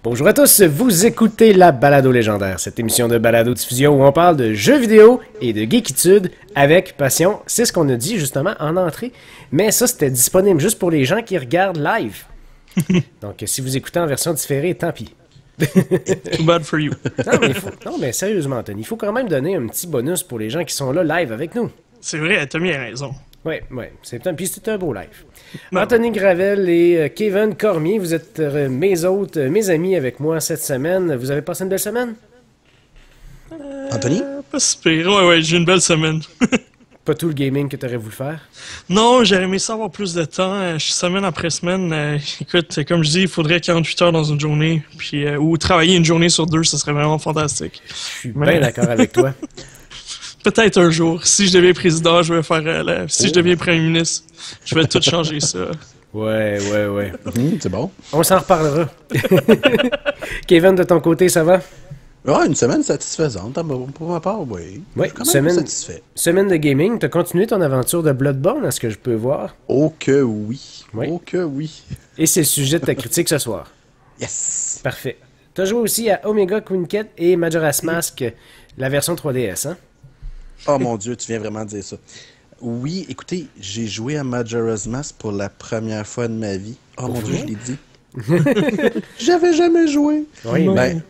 Bonjour à tous, vous écoutez la Balado Légendaire, cette émission de balado-diffusion où on parle de jeux vidéo et de geekitude avec passion. C'est ce qu'on a dit justement en entrée, mais ça c'était disponible juste pour les gens qui regardent live. Donc si vous écoutez en version différée, tant pis. Too bad for you. Non mais sérieusement Anthony, il faut quand même donner un petit bonus pour les gens qui sont là live avec nous. C'est vrai, Tommy a raison. Oui, puis c'était un beau live. Anthony Gravel et Kevin Cormier, vous êtes mes amis avec moi cette semaine. Vous avez passé une belle semaine? Anthony? Pas super. Ouais, j'ai une belle semaine. Pas tout le gaming que tu aurais voulu faire? Non, j'aurais aimé ça avoir plus de temps. Semaine après semaine, écoute, comme je dis, il faudrait 48 heures dans une journée. Puis, ou travailler une journée sur deux, ça serait vraiment fantastique. Je suis bien d'accord avec toi. Peut-être un jour. Si je deviens président, je vais faire... si je deviens premier ministre, je vais tout changer ça. Ouais. C'est bon. On s'en reparlera. Kevin, de ton côté, ça va? Ouais, une semaine satisfaisante. Pour ma part, oui. Oui, je suis quand même satisfait. Semaine de gaming. T'as continué ton aventure de Bloodborne, à ce que je peux voir? Oh que oui. Oui. Oh que oui. Et c'est le sujet de ta critique ce soir. Yes. Parfait. T'as joué aussi à Omega Quintet et Majora's Mask, la version 3DS, hein? Oh mon Dieu, tu viens vraiment de dire ça. Oui, écoutez, j'ai joué à Majora's Mask pour la première fois de ma vie. Oh mon Dieu, je l'ai dit. J'avais jamais joué. Oui, ben,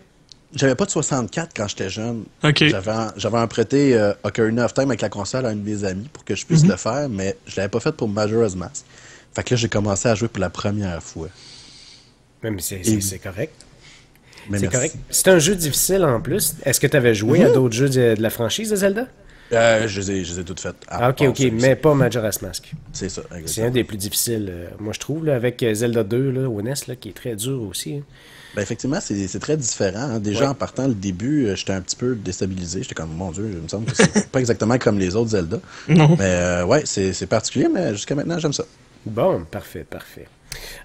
j'avais pas de 64 quand j'étais jeune. OK. J'avais emprunté Ocarina of Time avec la console à un de mes amis pour que je puisse le faire, mais je l'avais pas fait pour Majora's Mask. Fait que là, j'ai commencé à jouer pour la première fois. Même c'est correct. Mais C'est merci. correct. C'est un jeu difficile en plus. Est-ce que tu avais joué à d'autres jeux de la franchise de Zelda? Je les ai toutes faites. Ok, mais pas Majora's Mask. C'est ça, exactement. C'est un des plus difficiles, moi je trouve, là, avec Zelda 2 là, au NES, là, qui est très dur aussi. Hein. Ben effectivement, c'est très différent. Hein. Déjà, en partant le début, j'étais un petit peu déstabilisé. J'étais comme, mon Dieu, il me semble que c'est pas exactement comme les autres Zelda. Non. Mais ouais, c'est particulier, mais jusqu'à maintenant, j'aime ça. Bon, parfait.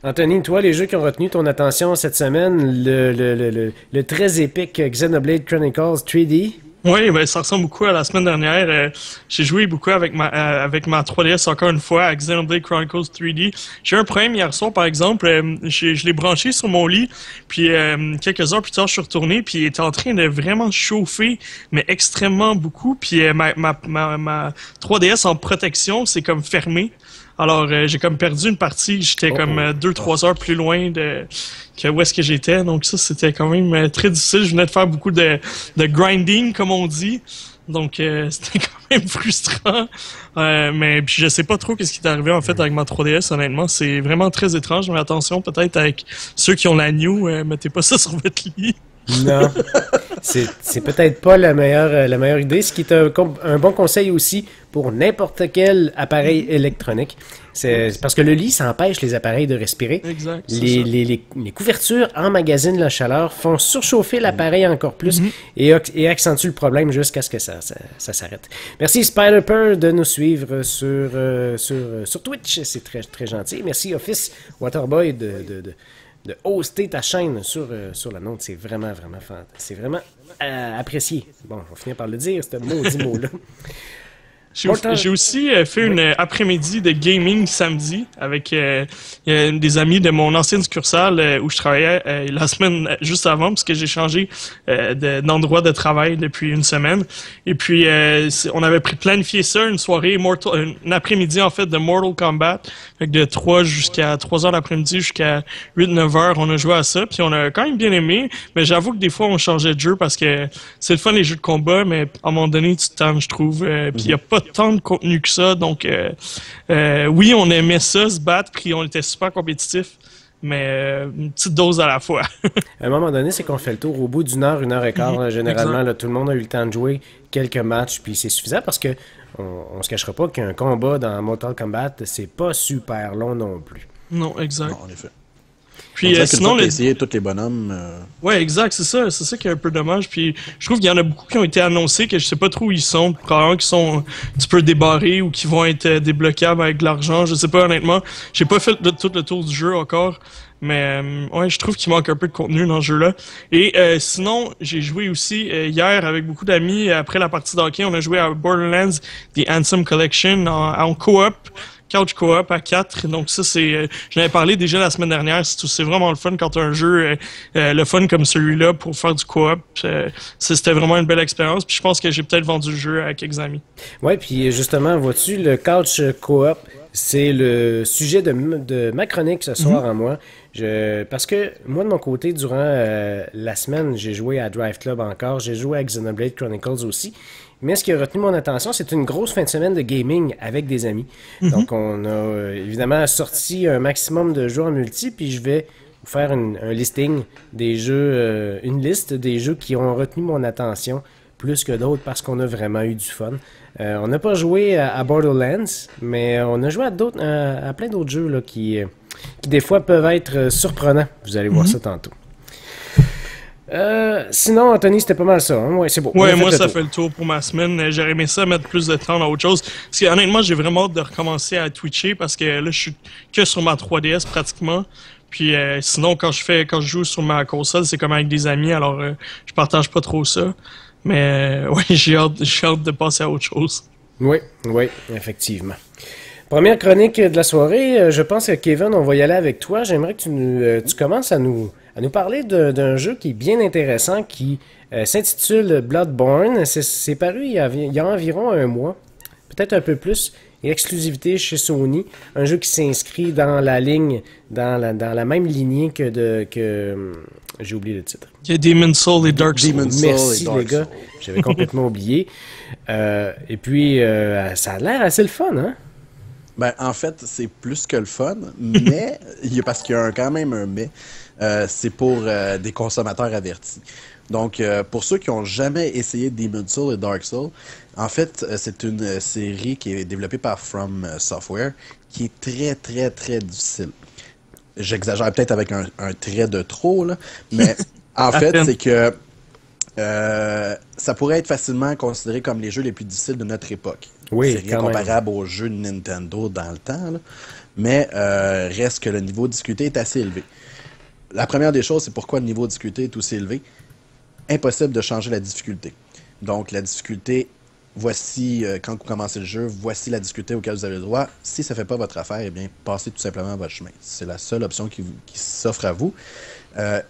Anthony, toi, les jeux qui ont retenu ton attention cette semaine, le très épique Xenoblade Chronicles 3D. Oui, ben ça ressemble beaucoup à la semaine dernière. J'ai joué beaucoup avec ma 3DS encore une fois à Xenoblade Chronicles 3D. J'ai eu un problème hier soir, par exemple. Je l'ai branché sur mon lit, puis quelques heures plus tard, je suis retourné, puis il était en train de vraiment chauffer, mais extrêmement beaucoup. Puis ma 3DS en protection, c'est comme fermé. Alors, j'ai comme perdu une partie. J'étais comme 2-3 heures plus loin que où est-ce que j'étais. Donc ça, c'était quand même très difficile. Je venais de faire beaucoup de grinding, comme on dit. Donc, c'était quand même frustrant. Mais puis je sais pas trop qu'est-ce qui est arrivé en fait avec ma 3DS, honnêtement. C'est vraiment très étrange. Mais attention, peut-être avec ceux qui ont la New, mettez pas ça sur votre lit. Non, c'est peut-être pas la meilleure idée. Ce qui est un bon conseil aussi pour n'importe quel appareil électronique. C'est parce que le lit, ça empêche les appareils de respirer. Exact. Les couvertures emmagasinent la chaleur, font surchauffer l'appareil encore plus et accentuent le problème jusqu'à ce que ça s'arrête. Merci Spider-Per de nous suivre sur Twitch. C'est très, très gentil. Merci Office Waterboy de hoster ta chaîne sur la nôtre. C'est vraiment apprécié. Bon, on va finir par le dire, ce maudit mot-là. J'ai aussi fait une après-midi de gaming samedi avec des amis de mon ancienne succursale où je travaillais la semaine juste avant parce que j'ai changé d'endroit de travail depuis une semaine. Et puis, on avait planifié ça, une soirée, une après-midi en fait de Mortal Kombat. Fait que de 3 heures l'après-midi jusqu'à 8-9 heures, on a joué à ça. Puis on a quand même bien aimé. Mais j'avoue que des fois, on changeait de jeu parce que c'est le fun les jeux de combat, mais à un moment donné, tu te tannes, je trouve. Puis il n'y a pas tant de contenu que ça. Donc, oui, on aimait ça, se battre, puis on était super compétitifs. Mais une petite dose à la fois. À un moment donné, c'est qu'on fait le tour au bout d'une heure, 1h15. Là, généralement, là, tout le monde a eu le temps de jouer quelques matchs, puis c'est suffisant parce que on se cachera pas qu'un combat dans Mortal Kombat, c'est pas super long non plus. Non, exact. Non, en effet. Puis sinon, essayé tous les bonhommes. Ouais, exact, c'est ça qui est un peu dommage. Puis je trouve qu'il y en a beaucoup qui ont été annoncés que je sais pas trop où ils sont, probablement qui sont un petit peu débarrés ou qui vont être débloquables avec de l'argent. Je sais pas honnêtement. J'ai pas fait tout le tour du jeu encore. Mais ouais, je trouve qu'il manque un peu de contenu dans ce jeu-là. Et sinon, j'ai joué aussi hier avec beaucoup d'amis. Après la partie d'hockey, on a joué à Borderlands The Anthem Collection en coop. couch co-op à 4. Donc ça, j'en avais parlé déjà la semaine dernière. C'est vraiment le fun quand tu as un jeu le fun comme celui-là pour faire du co-op. C'était vraiment une belle expérience. Puis je pense que j'ai peut-être vendu le jeu à quelques amis. Ouais, puis justement, vois-tu, le couch co-op, c'est le sujet de ma chronique ce soir en moi. Parce que moi, de mon côté, durant la semaine, j'ai joué à Drive Club encore, j'ai joué à Xenoblade Chronicles aussi. Mais ce qui a retenu mon attention, c'est une grosse fin de semaine de gaming avec des amis. Donc, on a évidemment sorti un maximum de jeux en multi, puis je vais vous faire un listing des jeux, une liste des jeux qui ont retenu mon attention plus que d'autres parce qu'on a vraiment eu du fun. On n'a pas joué à Borderlands, mais on a joué à plein d'autres jeux là, qui des fois peuvent être surprenants. Vous allez voir ça tantôt. Sinon, Anthony, c'était pas mal ça. Hein? Ouais, c'est beau. Ouais, moi, ça fait le tour pour ma semaine. J'aurais aimé ça mettre plus de temps dans autre chose. Parce que, honnêtement, j'ai vraiment hâte de recommencer à Twitcher parce que là, je suis que sur ma 3DS pratiquement. Puis sinon, quand je joue sur ma console, c'est comme avec des amis, alors je partage pas trop ça. Mais ouais, j'ai hâte de passer à autre chose. Oui, effectivement. Première chronique de la soirée, je pense que Kevin, on va y aller avec toi. J'aimerais que tu commences à nous parler d'un jeu qui est bien intéressant, qui s'intitule Bloodborne. C'est paru il y a environ un mois, peut-être un peu plus, et exclusivité chez Sony. Un jeu qui s'inscrit dans la ligne, dans la même lignée que j'ai oublié le titre. Il y a Demon's Souls et Dark Souls. Merci les gars, j'avais complètement oublié. Et puis, ça a l'air assez le fun, hein? Ben, en fait, c'est plus que le fun, mais, parce qu'il y a quand même un mais, c'est pour des consommateurs avertis. Donc, pour ceux qui n'ont jamais essayé Demon's Souls et Dark Souls, en fait, c'est une série qui est développée par From Software, qui est très, très, très difficile. J'exagère peut-être avec un trait de trop, là, mais en fait, c'est que ça pourrait être facilement considéré comme les jeux les plus difficiles de notre époque. Oui, c'est rien comparable aux jeux de Nintendo dans le temps, là, mais reste que le niveau de difficulté est assez élevé. La première des choses, c'est pourquoi le niveau de difficulté est aussi élevé. Impossible de changer la difficulté. Donc, la difficulté, voici, quand vous commencez le jeu, voici la difficulté auquel vous avez le droit. Si ça ne fait pas votre affaire, eh bien, passez tout simplement votre chemin. C'est la seule option qui s'offre à vous.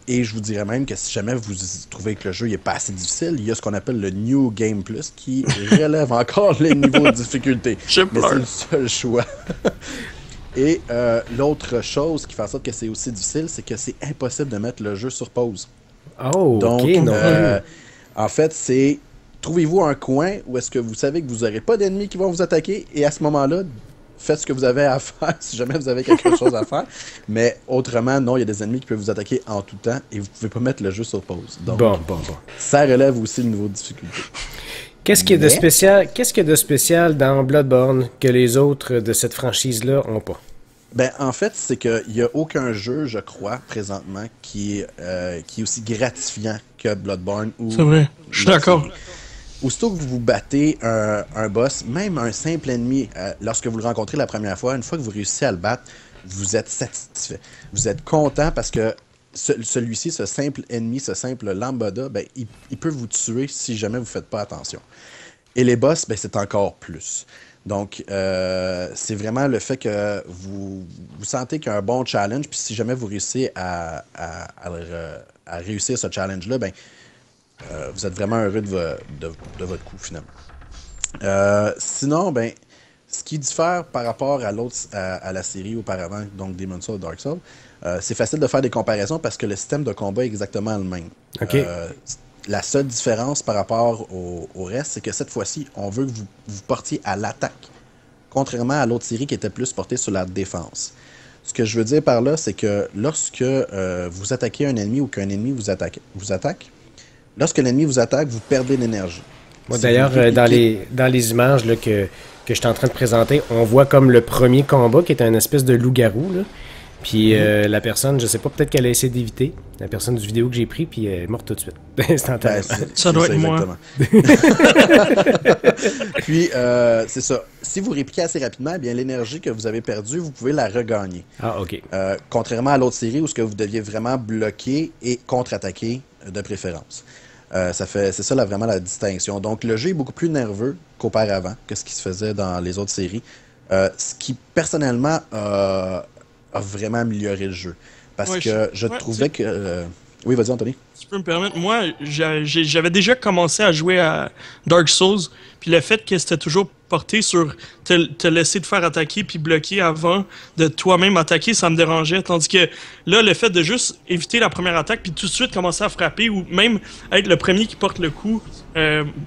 Et je vous dirais même que si jamais vous trouvez que le jeu n'est pas assez difficile, il y a ce qu'on appelle le New Game Plus qui relève encore les niveaux de difficulté. Mais c'est le seul choix. Et l'autre chose qui fait en sorte que c'est aussi difficile, c'est que c'est impossible de mettre le jeu sur pause. Oh, donc, ok, non. En fait, c'est trouvez-vous un coin où est-ce que vous savez que vous n'aurez pas d'ennemis qui vont vous attaquer, et à ce moment-là, faites ce que vous avez à faire si jamais vous avez quelque chose à faire. Mais autrement, non, il y a des ennemis qui peuvent vous attaquer en tout temps et vous ne pouvez pas mettre le jeu sur pause. Donc, bon. Ça relève aussi le niveau de difficulté. Qu'est-ce qu'il y a de spécial dans Bloodborne que les autres de cette franchise-là n'ont pas? Ben, en fait, c'est qu'il n'y a aucun jeu, je crois, présentement, qui est aussi gratifiant que Bloodborne. C'est vrai, je suis d'accord. Aussitôt que vous battez un boss, même un simple ennemi, lorsque vous le rencontrez la première fois, une fois que vous réussissez à le battre, vous êtes satisfait. Vous êtes content parce que celui-ci, ce simple ennemi, ce simple lambada, ben, il peut vous tuer si jamais vous ne faites pas attention. Et les boss, ben, c'est encore plus. Donc, c'est vraiment le fait que vous sentez qu'il y a un bon challenge, puis si jamais vous réussissez à réussir ce challenge-là, ben, vous êtes vraiment heureux de votre coup, finalement. Sinon, ben, ce qui diffère par rapport à la série auparavant, donc Demon's Souls et Dark Souls, c'est facile de faire des comparaisons parce que le système de combat est exactement le même. Okay. La seule différence par rapport au reste, c'est que cette fois-ci, on veut que vous portiez à l'attaque, contrairement à l'autre série qui était plus portée sur la défense. Ce que je veux dire par là, c'est que lorsque vous attaquez un ennemi ou qu'un ennemi vous attaque, lorsque l'ennemi vous attaque, vous perdez l'énergie. Moi, d'ailleurs, dans les images là, que je suis en train de présenter, on voit comme le premier combat qui est un espèce de loup-garou, là. Puis la personne, je sais pas, peut-être qu'elle a essayé d'éviter, la personne du vidéo que j'ai pris, puis elle est morte tout de suite, instantanément. Ça doit être moi. Puis, c'est ça. Si vous répliquez assez rapidement, eh bien l'énergie que vous avez perdue, vous pouvez la regagner. Ah, OK. Contrairement à l'autre série où ce que vous deviez vraiment bloquer et contre-attaquer de préférence. C'est ça vraiment la distinction. Donc, le jeu est beaucoup plus nerveux qu'auparavant, que ce qui se faisait dans les autres séries. Ce qui, personnellement, a vraiment amélioré le jeu. Parce Ouais, que je ouais, trouvais que... Oui, vas-y, Anthony. si tu peux me permettre, moi, j'avais déjà commencé à jouer à Dark Souls, puis le fait que c'était toujours porté sur te laisser te faire attaquer puis bloquer avant de toi-même attaquer, ça me dérangeait. Tandis que là, le fait de juste éviter la première attaque puis tout de suite commencer à frapper ou même être le premier qui porte le coup,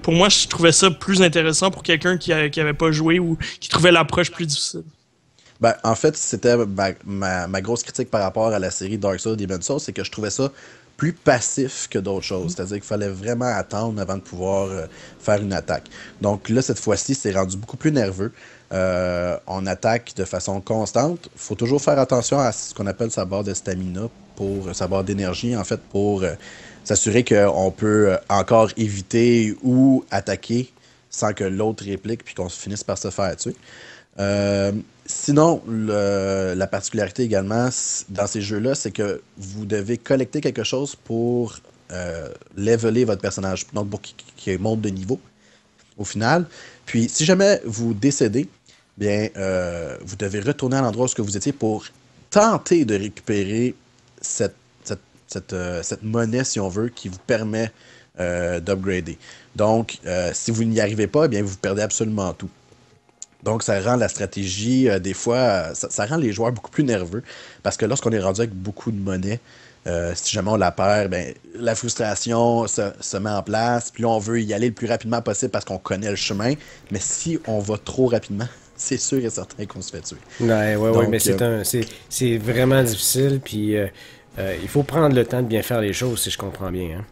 pour moi, je trouvais ça plus intéressant pour quelqu'un qui avait pas joué ou qui trouvait l'approche plus difficile. Ben, en fait, c'était ma grosse critique par rapport à la série Dark Souls, Demon's Souls, c'est que je trouvais ça plus passif que d'autres choses. C'est-à-dire qu'il fallait vraiment attendre avant de pouvoir faire une attaque. Donc là, cette fois-ci, c'est rendu beaucoup plus nerveux. On attaque de façon constante. Il faut toujours faire attention à ce qu'on appelle sa barre de stamina, sa barre d'énergie, en fait, pour s'assurer qu'on peut encore éviter ou attaquer sans que l'autre réplique puis qu'on finisse par se faire tuer. Sinon, la particularité également dans ces jeux-là, c'est que vous devez collecter quelque chose pour leveler votre personnage, donc pour qu'il monte de niveau au final. Puis, si jamais vous décédez, bien, vous devez retourner à l'endroit où vous étiez pour tenter de récupérer cette monnaie, si on veut, qui vous permet d'upgrader. Donc, si vous n'y arrivez pas, eh bien, vous perdez absolument tout. Donc, ça rend la stratégie, des fois, ça rend les joueurs beaucoup plus nerveux. Parce que lorsqu'on est rendu avec beaucoup de monnaie, si jamais on la perd, ben, la frustration se met en place. Puis là, on veut y aller le plus rapidement possible parce qu'on connaît le chemin. Mais si on va trop rapidement, c'est sûr et certain qu'on se fait tuer. Ouais, mais c'est vraiment difficile. Puis il faut prendre le temps de bien faire les choses, si je comprends bien. Hein?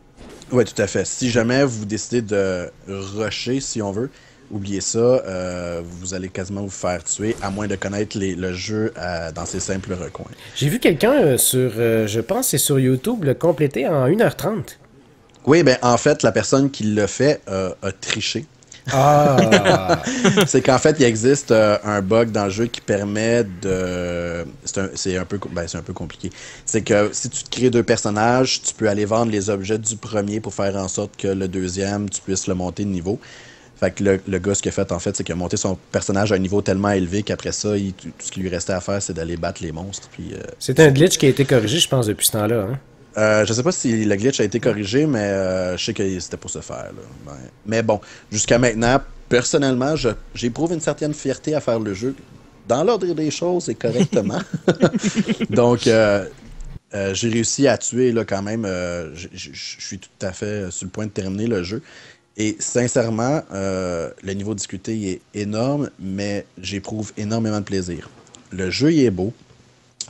Oui, tout à fait. Si jamais vous décidez de rusher, si on veut, oubliez ça, vous allez quasiment vous faire tuer, à moins de connaître le jeu dans ses simples recoins. J'ai vu quelqu'un je pense que c'est sur YouTube, le compléter en 1h30. Oui, ben en fait, la personne qui l'a fait a triché. Ah! C'est qu'en fait, il existe un bug dans le jeu qui permet de... C'est un peu compliqué. C'est que si tu te crées deux personnages, tu peux aller vendre les objets du premier pour faire en sorte que le deuxième, tu puisses le monter de niveau. Fait que le gars, ce qu'il a fait, en fait, c'est qu'il a monté son personnage à un niveau tellement élevé qu'après ça, tout ce qui lui restait à faire, c'est d'aller battre les monstres. Puis, c'est un glitch qui a été corrigé, je pense, depuis ce temps-là. Hein? Je sais pas si le glitch a été corrigé, mais je sais que c'était pour se faire. Là. Ouais. Mais bon, jusqu'à maintenant, personnellement, j'éprouve une certaine fierté à faire le jeu dans l'ordre des choses et correctement. Donc, j'ai réussi à tuer là, quand même. Je suis tout à fait sur le point de terminer le jeu. Et sincèrement, le niveau de difficulté est énorme, mais j'éprouve énormément de plaisir. Le jeu il est beau.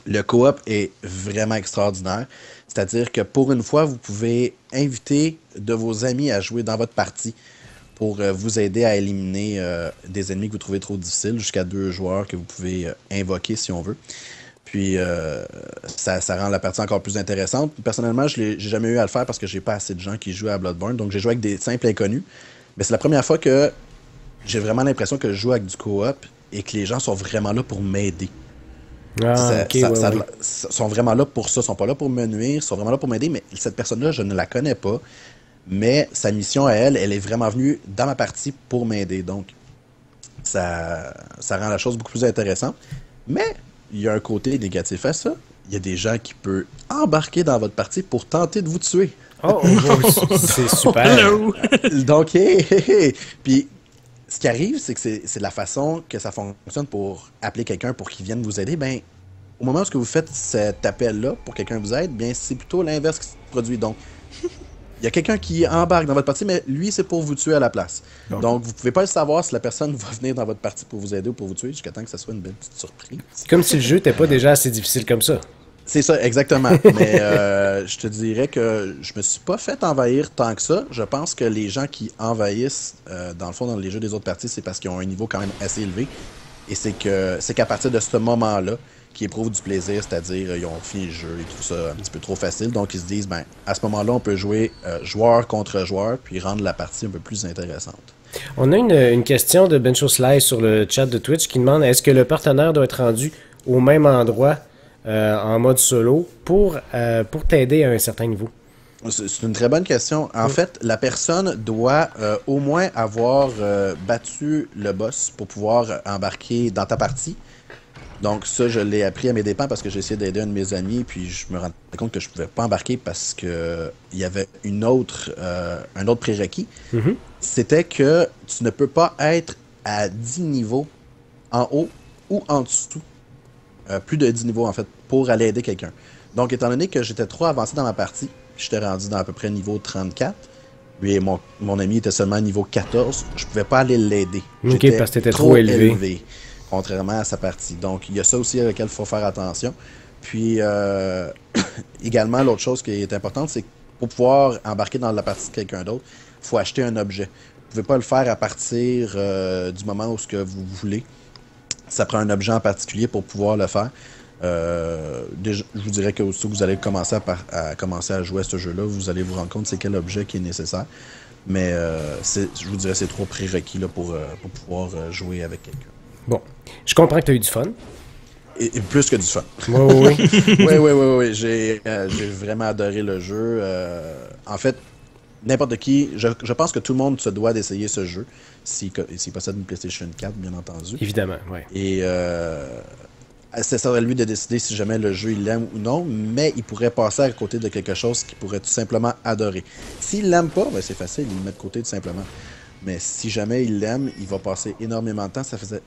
Le coop est vraiment extraordinaire. C'est-à-dire que pour une fois, vous pouvez inviter de vos amis à jouer dans votre partie pour vous aider à éliminer des ennemis que vous trouvez trop difficiles, jusqu'à 2 joueurs que vous pouvez invoquer si on veut. Puis ça rend la partie encore plus intéressante. Personnellement, je n'ai jamais eu à le faire parce que j'ai pas assez de gens qui jouent à Bloodborne. Donc j'ai joué avec des simples inconnus. Mais c'est la première fois que j'ai vraiment l'impression que je joue avec du coop et que les gens sont vraiment là pour m'aider. Sont vraiment là pour ça. Ils sont pas là pour me nuire, ils sont vraiment là pour m'aider. Mais cette personne-là, je ne la connais pas. Mais sa mission à elle est vraiment venue dans ma partie pour m'aider. Donc ça rend la chose beaucoup plus intéressante. Mais il y a un côté négatif à ça. Il y a des gens qui peuvent embarquer dans votre partie pour tenter de vous tuer. Oh, c'est super. Hello! Donc, Puis, ce qui arrive, c'est que c'est la façon que ça fonctionne pour appeler quelqu'un pour qu'il vienne vous aider. Ben, au moment où vous faites cet appel-là pour que quelqu'un vous aide, bien, c'est plutôt l'inverse qui se produit. Donc, il y a quelqu'un qui embarque dans votre partie, mais lui, c'est pour vous tuer à la place. Donc, vous pouvez pas le savoir si la personne va venir dans votre partie pour vous aider ou pour vous tuer, jusqu'à temps que ça soit une belle petite surprise. Comme si le jeu n'était pas déjà assez difficile comme ça. C'est ça, exactement. Mais je te dirais que je me suis pas fait envahir tant que ça. Je pense que les gens qui envahissent, dans le fond, dans les jeux des autres parties, c'est parce qu'ils ont un niveau quand même assez élevé. Et c'est qu'à partir de ce moment-là, qui éprouvent du plaisir, c'est-à-dire ils ont fini le jeu et tout ça un petit peu trop facile. Donc ils se disent, ben à ce moment-là, on peut jouer joueur contre joueur, puis rendre la partie un peu plus intéressante. On a une question de Bencho Slice sur le chat de Twitch qui demande, est-ce que le partenaire doit être rendu au même endroit en mode solo pour t'aider à un certain niveau? C'est une très bonne question. En fait, la personne doit au moins avoir battu le boss pour pouvoir embarquer dans ta partie. Donc ça, je l'ai appris à mes dépens parce que j'ai essayé d'aider un de mes amis, puis je me rendais compte que je pouvais pas embarquer parce que il y avait un autre prérequis. Mhm. C'était que tu ne peux pas être à 10 niveaux en haut ou en dessous. Plus de 10 niveaux en fait, pour aller aider quelqu'un. Donc étant donné que j'étais trop avancé dans ma partie, j'étais rendu dans à peu près niveau 34. Lui et mon ami était seulement niveau 14. Je pouvais pas aller l'aider. Ok, parce que t'étais trop élevé. Contrairement à sa partie. Donc, il y a ça aussi avec lequel il faut faire attention. Puis, également, l'autre chose qui est importante, c'est que pour pouvoir embarquer dans la partie de quelqu'un d'autre, il faut acheter un objet. Vous ne pouvez pas le faire à partir du moment où ce que vous voulez. Ça prend un objet en particulier pour pouvoir le faire. Déjà, je vous dirais que aussitôt que vous allez commencer à jouer à ce jeu-là, vous allez vous rendre compte c'est quel objet qui est nécessaire. Mais je vous dirais que c'est trop prérequis là, pour pouvoir jouer avec quelqu'un. Bon, je comprends que tu as eu du fun. Et plus que du fun. Oui. Oui. J'ai vraiment adoré le jeu. En fait, n'importe qui, je pense que tout le monde se doit d'essayer ce jeu, s'il possède une PlayStation 4, bien entendu. Évidemment, oui. Et c'est à lui de décider si jamais le jeu il l'aime ou non, mais il pourrait passer à côté de quelque chose qu'il pourrait tout simplement adorer. S'il l'aime pas, ben c'est facile, il le met de côté tout simplement. Mais si jamais il l'aime, il va passer énormément de temps. Ça faisait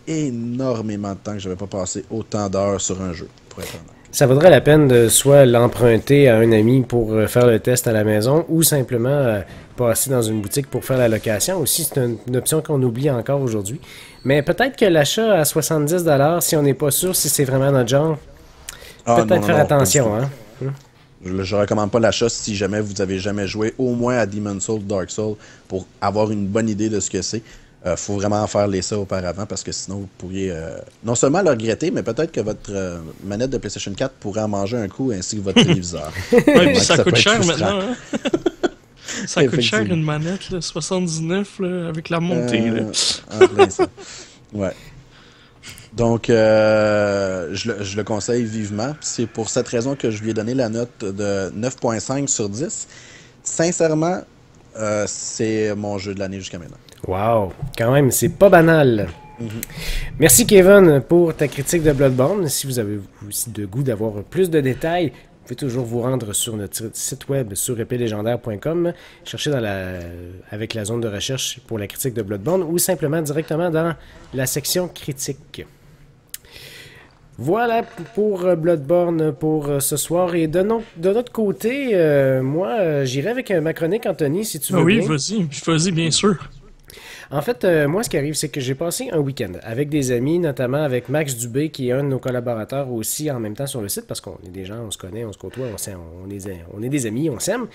énormément de temps que je n'avais pas passé autant d'heures sur un jeu, pour être honnête. Ça vaudrait la peine de soit l'emprunter à un ami pour faire le test à la maison ou simplement passer dans une boutique pour faire la location. Aussi, c'est une option qu'on oublie encore aujourd'hui. Mais peut-être que l'achat à 70$, si on n'est pas sûr si c'est vraiment notre genre, peut-être faire attention. Hein? Je ne recommande pas l'achat si jamais vous avez jamais joué au moins à Demon's Souls, Dark Souls pour avoir une bonne idée de ce que c'est. Faut vraiment faire l'essai auparavant parce que sinon vous pourriez non seulement le regretter, mais peut-être que votre manette de PlayStation 4 pourrait en manger un coup ainsi que votre téléviseur. Ouais, puis ça coûte cher maintenant. Hein? Ça coûte cher une manette, là, 79 là, avec la montée. En plein ça. Ouais. Donc, je le conseille vivement. C'est pour cette raison que je lui ai donné la note de 9.5 sur 10. Sincèrement, c'est mon jeu de l'année jusqu'à maintenant. Wow! Quand même, c'est pas banal. Merci Kevin pour ta critique de Bloodborne. Si vous avez aussi de goût d'avoir plus de détails, vous pouvez toujours vous rendre sur notre site web sur épélégendaire.com, chercher avec la zone de recherche pour la critique de Bloodborne ou simplement directement dans la section critique. Voilà pour Bloodborne pour ce soir. Et de notre côté, moi, j'irai avec ma chronique, Anthony, si tu veux. Oui, bien. Vas-y, bien sûr. En fait, moi, ce qui arrive, c'est que j'ai passé un week-end avec des amis, notamment avec Max Dubé, qui est un de nos collaborateurs aussi en même temps sur le site, parce qu'on est des gens, on se connaît, on se côtoie, on est des amis, on s'aime.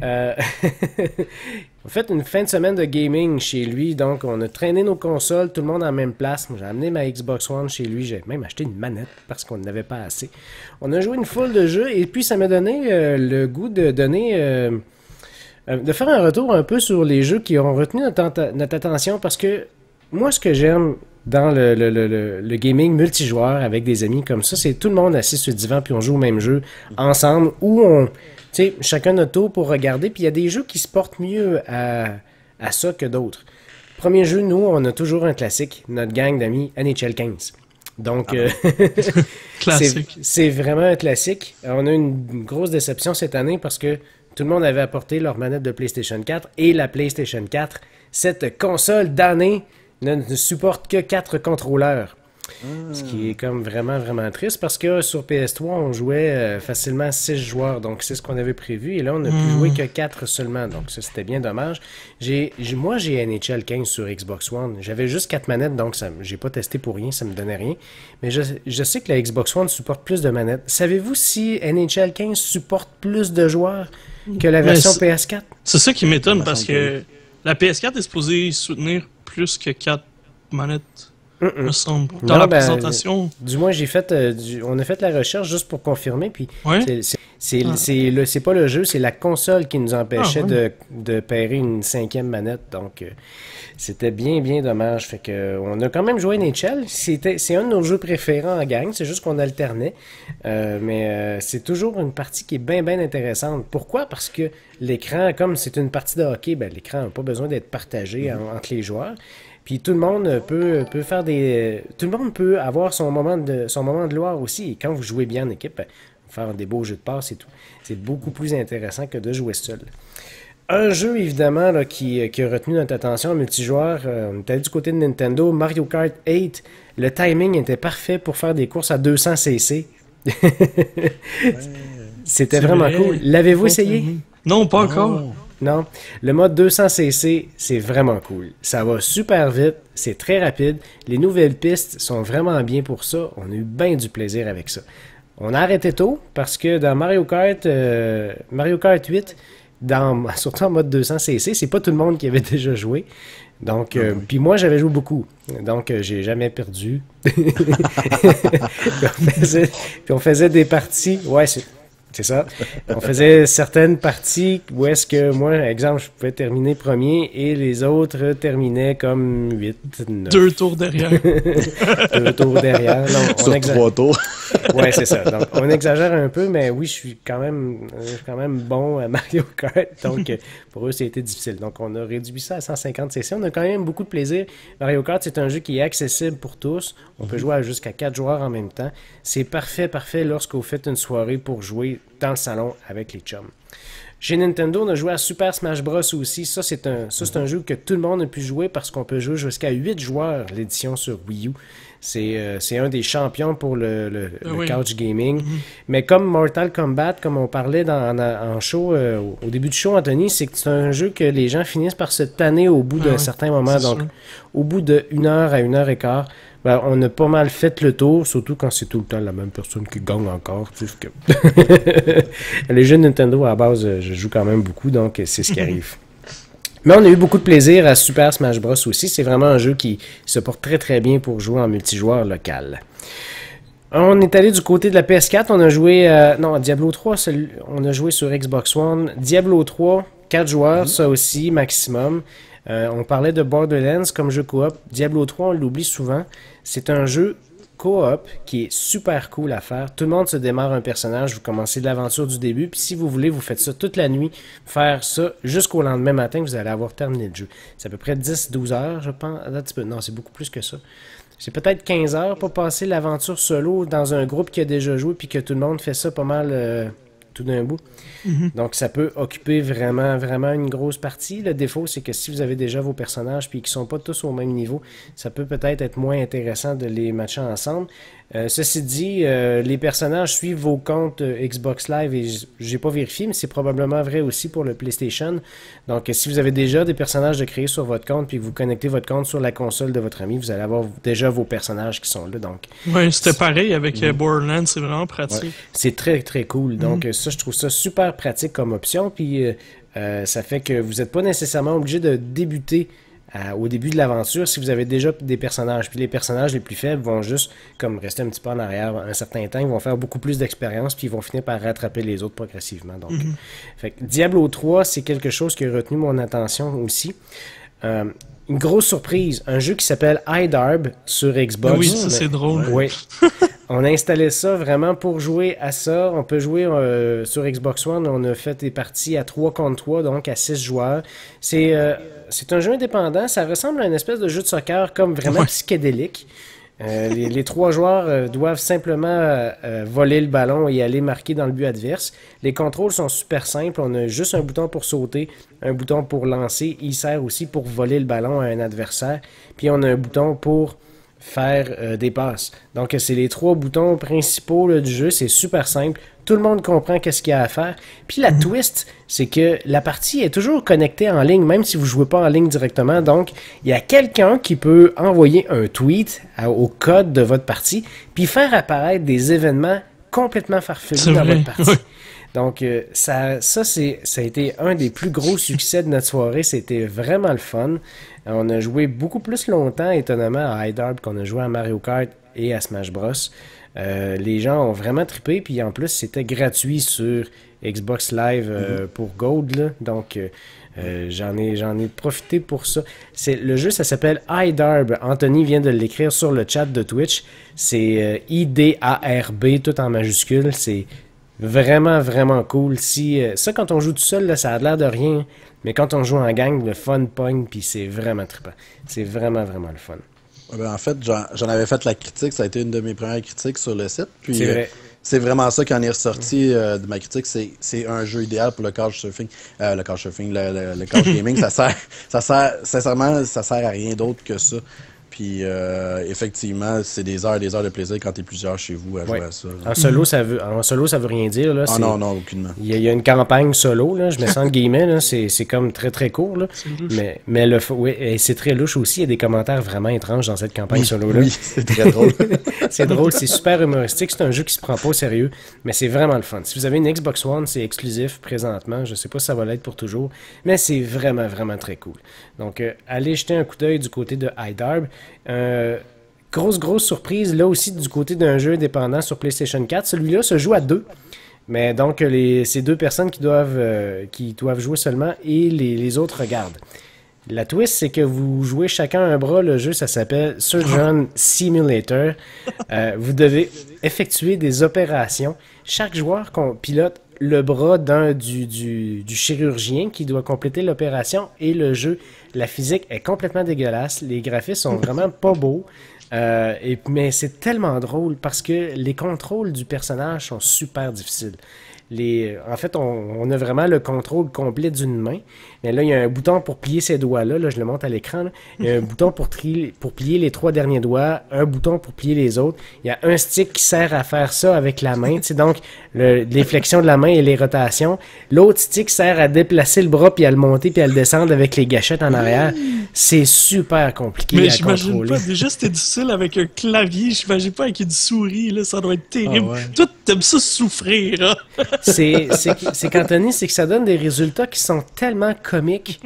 On fait une fin de semaine de gaming chez lui, donc on a traîné nos consoles, tout le monde en même place. J'ai amené ma Xbox One chez lui, j'ai même acheté une manette parce qu'on n'avait pas assez. On a joué une foule de jeux et puis ça m'a donné le goût de donner... de faire un retour un peu sur les jeux qui ont retenu notre attention parce que moi, ce que j'aime dans le gaming multijoueur avec des amis comme ça, c'est tout le monde assis sur le divan puis on joue au même jeu ensemble ou tu sais, chacun notre tour pour regarder. Puis il y a des jeux qui se portent mieux à ça que d'autres. Premier jeu, nous, on a toujours un classique, notre gang d'amis NHL 15. Donc, classique. C'est vraiment un classique. On a une grosse déception cette année parce que tout le monde avait apporté leur manette de PlayStation 4 et la PlayStation 4, cette console d'année, ne supporte que 4 contrôleurs. Ce qui est comme vraiment, vraiment triste parce que sur PS3, on jouait facilement 6 joueurs. Donc, c'est ce qu'on avait prévu. Et là, on n'a pu jouer que 4 seulement. Donc, ça, c'était bien dommage. Moi, j'ai NHL 15 sur Xbox One. J'avais juste 4 manettes, donc j'ai pas testé pour rien. Ça me donnait rien. Mais je sais que la Xbox One supporte plus de manettes. Savez-vous si NHL 15 supporte plus de joueurs que la version PS4? C'est ça qui m'étonne parce que la PS4 est supposée soutenir plus que 4 manettes. me semble. Dans la présentation. Du moins, on a fait la recherche juste pour confirmer, puis ouais. c'est pas le jeu, c'est la console qui nous empêchait de pairer une 5e manette, donc c'était bien dommage. Fait que on a quand même joué NHL, c'est un de nos jeux préférés en gang, c'est juste qu'on alternait, mais c'est toujours une partie qui est bien intéressante. Pourquoi? Parce que l'écran, comme c'est une partie de hockey, l'écran n'a pas besoin d'être partagé entre les joueurs. Puis tout le monde peut faire tout le monde peut avoir son moment de gloire aussi. Et quand vous jouez bien en équipe, faire des beaux jeux de passe et tout, c'est beaucoup plus intéressant que de jouer seul. Un jeu, évidemment, là, qui a retenu notre attention en multijoueur, on était du côté de Nintendo, Mario Kart 8. Le timing était parfait pour faire des courses à 200 cc. C'était vraiment cool. L'avez-vous essayé? Non, pas encore. Non, le mode 200cc, c'est vraiment cool. Ça va super vite, c'est très rapide. Les nouvelles pistes sont vraiment bien pour ça. On a eu bien du plaisir avec ça. On a arrêté tôt parce que dans Mario Kart 8, surtout en mode 200cc, c'est pas tout le monde qui avait déjà joué. Donc, puis moi, j'avais joué beaucoup. Donc, j'ai jamais perdu. Puis on faisait des parties. Ouais, c'est ça. On faisait certaines parties où est-ce que moi, exemple, je pouvais terminer premier et les autres terminaient comme 8, 9. 2 tours derrière. 2 tours derrière. Non, sur 3 tours. Ouais, c'est ça. Donc, on exagère un peu, mais oui, je suis quand même bon à Mario Kart. Donc, pour eux, c'était difficile. Donc, on a réduit ça à 150cc. On a quand même beaucoup de plaisir. Mario Kart, c'est un jeu qui est accessible pour tous. On peut jouer jusqu'à 4 joueurs en même temps. C'est parfait lorsque vous faites une soirée pour jouer dans le salon avec les chums. Chez Nintendo, on a joué à Super Smash Bros. Aussi. Ça, c'est un jeu que tout le monde a pu jouer parce qu'on peut jouer jusqu'à 8 joueurs, l'édition sur Wii U. C'est un des champions pour le couch gaming. Mais comme Mortal Kombat, comme on parlait en show, au début du show, Anthony, c'est un jeu que les gens finissent par se tanner au bout d'un certain moment. Donc, au bout de 1 heure à 1h15, on a pas mal fait le tour, surtout quand c'est tout le temps la même personne qui gagne encore. Tu sais, les jeux de Nintendo, à la base, je joue quand même beaucoup, donc c'est ce qui arrive. Mais on a eu beaucoup de plaisir à Super Smash Bros. Aussi. C'est vraiment un jeu qui se porte très bien pour jouer en multijoueur local. On est allé du côté de la PS4. On a joué Diablo 3. On a joué sur Xbox One. Diablo 3, 4 joueurs, ça aussi, maximum. On parlait de Borderlands comme jeu coop. Diablo 3, on l'oublie souvent. C'est un jeu coop qui est super cool à faire. Tout le monde se démarre un personnage, vous commencez l'aventure du début, puis si vous voulez, vous faites ça toute la nuit, faire ça jusqu'au lendemain matin, vous allez avoir terminé le jeu. C'est à peu près 10-12 heures, je pense. Non, c'est beaucoup plus que ça. C'est peut-être 15 heures pour passer l'aventure solo dans un groupe qui a déjà joué, puis que tout le monde fait ça pas mal tout d'un bout. Donc, ça peut occuper vraiment une grosse partie. Le défaut, c'est que si vous avez déjà vos personnages puis qu'ils sont pas tous au même niveau, ça peut peut-être être moins intéressant de les matcher ensemble. Ceci dit, les personnages suivent vos comptes Xbox Live et j'ai pas vérifié, mais c'est probablement vrai aussi pour le PlayStation. Donc, si vous avez déjà des personnages de créer sur votre compte puis que vous connectez votre compte sur la console de votre ami, vous allez avoir déjà vos personnages qui sont là. Donc, oui, c'était pareil avec Borderlands, c'est vraiment pratique. Ouais. C'est très cool. Donc, ça, je trouve ça super pratique comme option. Puis, ça fait que vous n'êtes pas nécessairement obligé de débuter au début de l'aventure si vous avez déjà des personnages. Puis les personnages les plus faibles vont juste comme rester un petit peu en arrière un certain temps. Ils vont faire beaucoup plus d'expérience puis ils vont finir par rattraper les autres progressivement. Donc, fait que Diablo 3, c'est quelque chose qui a retenu mon attention aussi. Une grosse surprise, un jeu qui s'appelle iDarb sur Xbox. Oui, ça c'est drôle. Oui. On a installé ça vraiment pour jouer à ça. On peut jouer sur Xbox One. On a fait des parties à 3 contre 3, donc à 6 joueurs. C'est un jeu indépendant. Ça ressemble à une espèce de jeu de soccer comme vraiment psychédélique. Les 3 joueurs doivent simplement voler le ballon et aller marquer dans le but adverse. Les contrôles sont super simples. On a juste un bouton pour sauter, un bouton pour lancer. Il sert aussi pour voler le ballon à un adversaire. Puis on a un bouton pour faire des passes. Donc, c'est les 3 boutons principaux là, du jeu. C'est super simple. Tout le monde comprend qu'est-ce qu'il y a à faire. Puis la twist, c'est que la partie est toujours connectée en ligne, même si vous ne jouez pas en ligne directement. Donc, il y a quelqu'un qui peut envoyer un tweet au code de votre partie, puis faire apparaître des événements complètement farfelus dans votre partie. Donc, ça a été un des plus gros succès de notre soirée. C'était vraiment le fun. On a joué beaucoup plus longtemps, étonnamment, à iDarb qu'on a joué à Mario Kart et à Smash Bros. Les gens ont vraiment trippé, puis en plus, c'était gratuit sur Xbox Live pour Gold, là. Donc, j'en ai profité pour ça. Le jeu, ça s'appelle iDarb. Anthony vient de l'écrire sur le chat de Twitch. C'est IDARB, tout en majuscule. C'est vraiment, vraiment cool. Ça, quand on joue tout seul, là, ça a l'air de rien. Mais quand on joue en gang, le fun pogne, puis c'est vraiment trippant. C'est vraiment, vraiment le fun. En fait, j'en avais fait la critique. Ça a été une de mes premières critiques sur le site. Puis, c'est vrai. C'est vraiment ça qui en est ressorti de ma critique. C'est un jeu idéal pour le couchsurfing. Le couchsurfing, le couch gaming, sincèrement, ça sert à rien d'autre que ça. Puis effectivement, c'est des heures de plaisir quand t'es plusieurs chez vous à jouer à ça. En solo, ça veut rien dire. Là. Non, aucunement. Il y a une campagne solo, là, je me sens entre guillemets, là, c'est comme très très court. Là. Mais c'est très louche aussi. Il y a des commentaires vraiment étranges dans cette campagne solo-là. Oui, c'est très drôle. C'est drôle, c'est super humoristique. C'est un jeu qui se prend pas au sérieux, mais c'est vraiment le fun. Si vous avez une Xbox One, c'est exclusif présentement. Je sais pas si ça va l'être pour toujours, mais c'est vraiment, vraiment très cool. Donc, allez jeter un coup d'œil du côté de iDarb. Grosse surprise, là aussi, du côté d'un jeu indépendant sur PlayStation 4. Celui-là se joue à 2. Mais donc, c'est 2 personnes qui doivent jouer seulement et les autres regardent. La twist, c'est que vous jouez chacun un bras. Le jeu, ça s'appelle Surgeon Simulator. Vous devez effectuer des opérations. Chaque joueur pilote le bras du chirurgien qui doit compléter l'opération et le jeu. La physique est complètement dégueulasse. Les graphismes sont vraiment pas beaux. Mais c'est tellement drôle parce que les contrôles du personnage sont super difficiles. En fait, on a vraiment le contrôle complet d'une main. Mais là, il y a un bouton pour plier ces doigts-là. Là, je le montre à l'écran. Là. Il y a un bouton pour plier les 3 derniers doigts, un bouton pour plier les autres. Il y a un stick qui sert à faire ça avec la main. Donc, les flexions de la main et les rotations. L'autre stick sert à déplacer le bras, puis à le monter, puis à le descendre avec les gâchettes en arrière. C'est super compliqué à contrôler. Mais j'imagine pas. Déjà, c'était difficile avec un clavier. J'imagine pas avec une souris. Là, ça doit être terrible. Ah ouais. Toi, t'aimes ça souffrir. Hein? C'est qu'Anthony, c'est que ça donne des résultats qui sont tellement comiques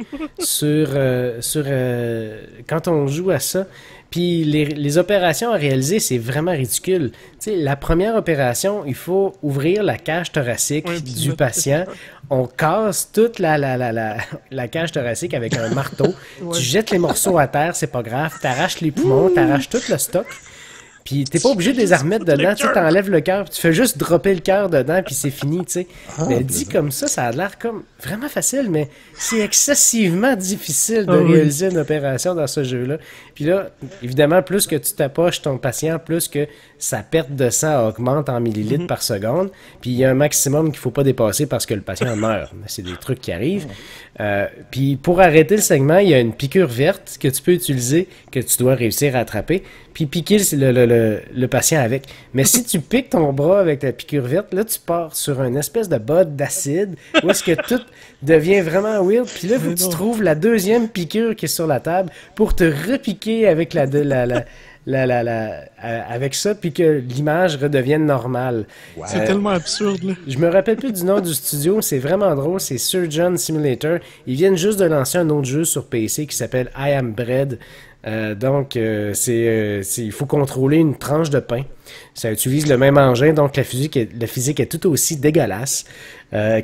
quand on joue à ça. Puis les opérations à réaliser, c'est vraiment ridicule. Tu sais, la première opération, il faut ouvrir la cage thoracique du patient. On casse toute la cage thoracique avec un marteau. Tu jettes les morceaux à terre, c'est pas grave. T'arraches les poumons, t'arraches tout le stock. Puis t'es pas obligé de les remettre dedans, tu t'enlèves le cœur, tu fais juste dropper le cœur dedans, puis c'est fini, tu sais. Mais dit comme ça a l'air comme vraiment facile, mais c'est excessivement difficile de réaliser une opération dans ce jeu-là. Puis là, évidemment, plus que tu t'approches ton patient, plus que sa perte de sang augmente en millilitres par seconde. Puis il y a un maximum qu'il faut pas dépasser parce que le patient meurt. C'est des trucs qui arrivent. Puis pour arrêter le saignement, il y a une piqûre verte que tu peux utiliser, que tu dois réussir à attraper, puis piquer le patient avec. Mais si tu piques ton bras avec la piqûre verte, là, tu pars sur une espèce de botte d'acide où est-ce que tout devient vraiment weird. Puis là, faut que tu trouves la deuxième piqûre qui est sur la table pour te repiquer avec avec ça, puis que l'image redevienne normale. Ouais. C'est tellement absurde, là. Je me rappelle plus du nom du studio, c'est vraiment drôle, c'est Surgeon Simulator. Ils viennent juste de lancer un autre jeu sur PC qui s'appelle I Am Bread. Donc, il faut contrôler une tranche de pain. Ça utilise le même engin, donc la physique est tout aussi dégueulasse. Fait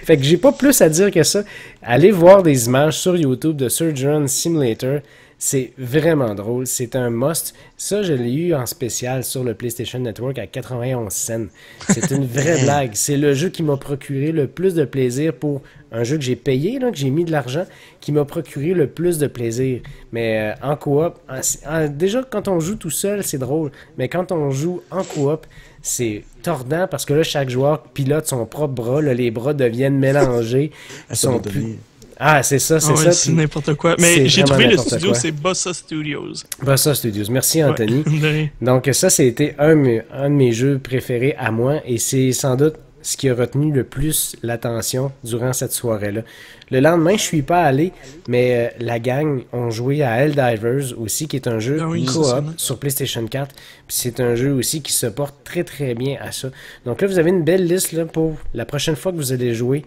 que j'ai pas plus à dire que ça. Allez voir des images sur YouTube de Surgeon Simulator. C'est vraiment drôle. C'est un must. Ça, je l'ai eu en spécial sur le PlayStation Network à 91 cents. C'est une vraie blague. C'est le jeu qui m'a procuré le plus de plaisir pour un jeu que j'ai payé, là, que j'ai mis de l'argent, qui m'a procuré le plus de plaisir. Mais en coop, déjà, quand on joue tout seul, c'est drôle. Mais quand on joue en coop, c'est tordant parce que là, chaque joueur pilote son propre bras. Là, les bras deviennent mélangés. Ils sont plus... Ah, c'est ça, c'est ça. C'est n'importe quoi. Mais j'ai trouvé le studio, c'est Bossa Studios. Bossa Studios. Merci, Anthony. Ouais. Donc, ça, c'était un de mes jeux préférés à moi et c'est sans doute ce qui a retenu le plus l'attention durant cette soirée-là. Le lendemain, je suis pas allé, mais la gang ont joué à Helldivers aussi, qui est un jeu co-op sur PlayStation 4. Puis c'est un jeu aussi qui se porte très très bien à ça. Donc là, vous avez une belle liste là, pour la prochaine fois que vous allez jouer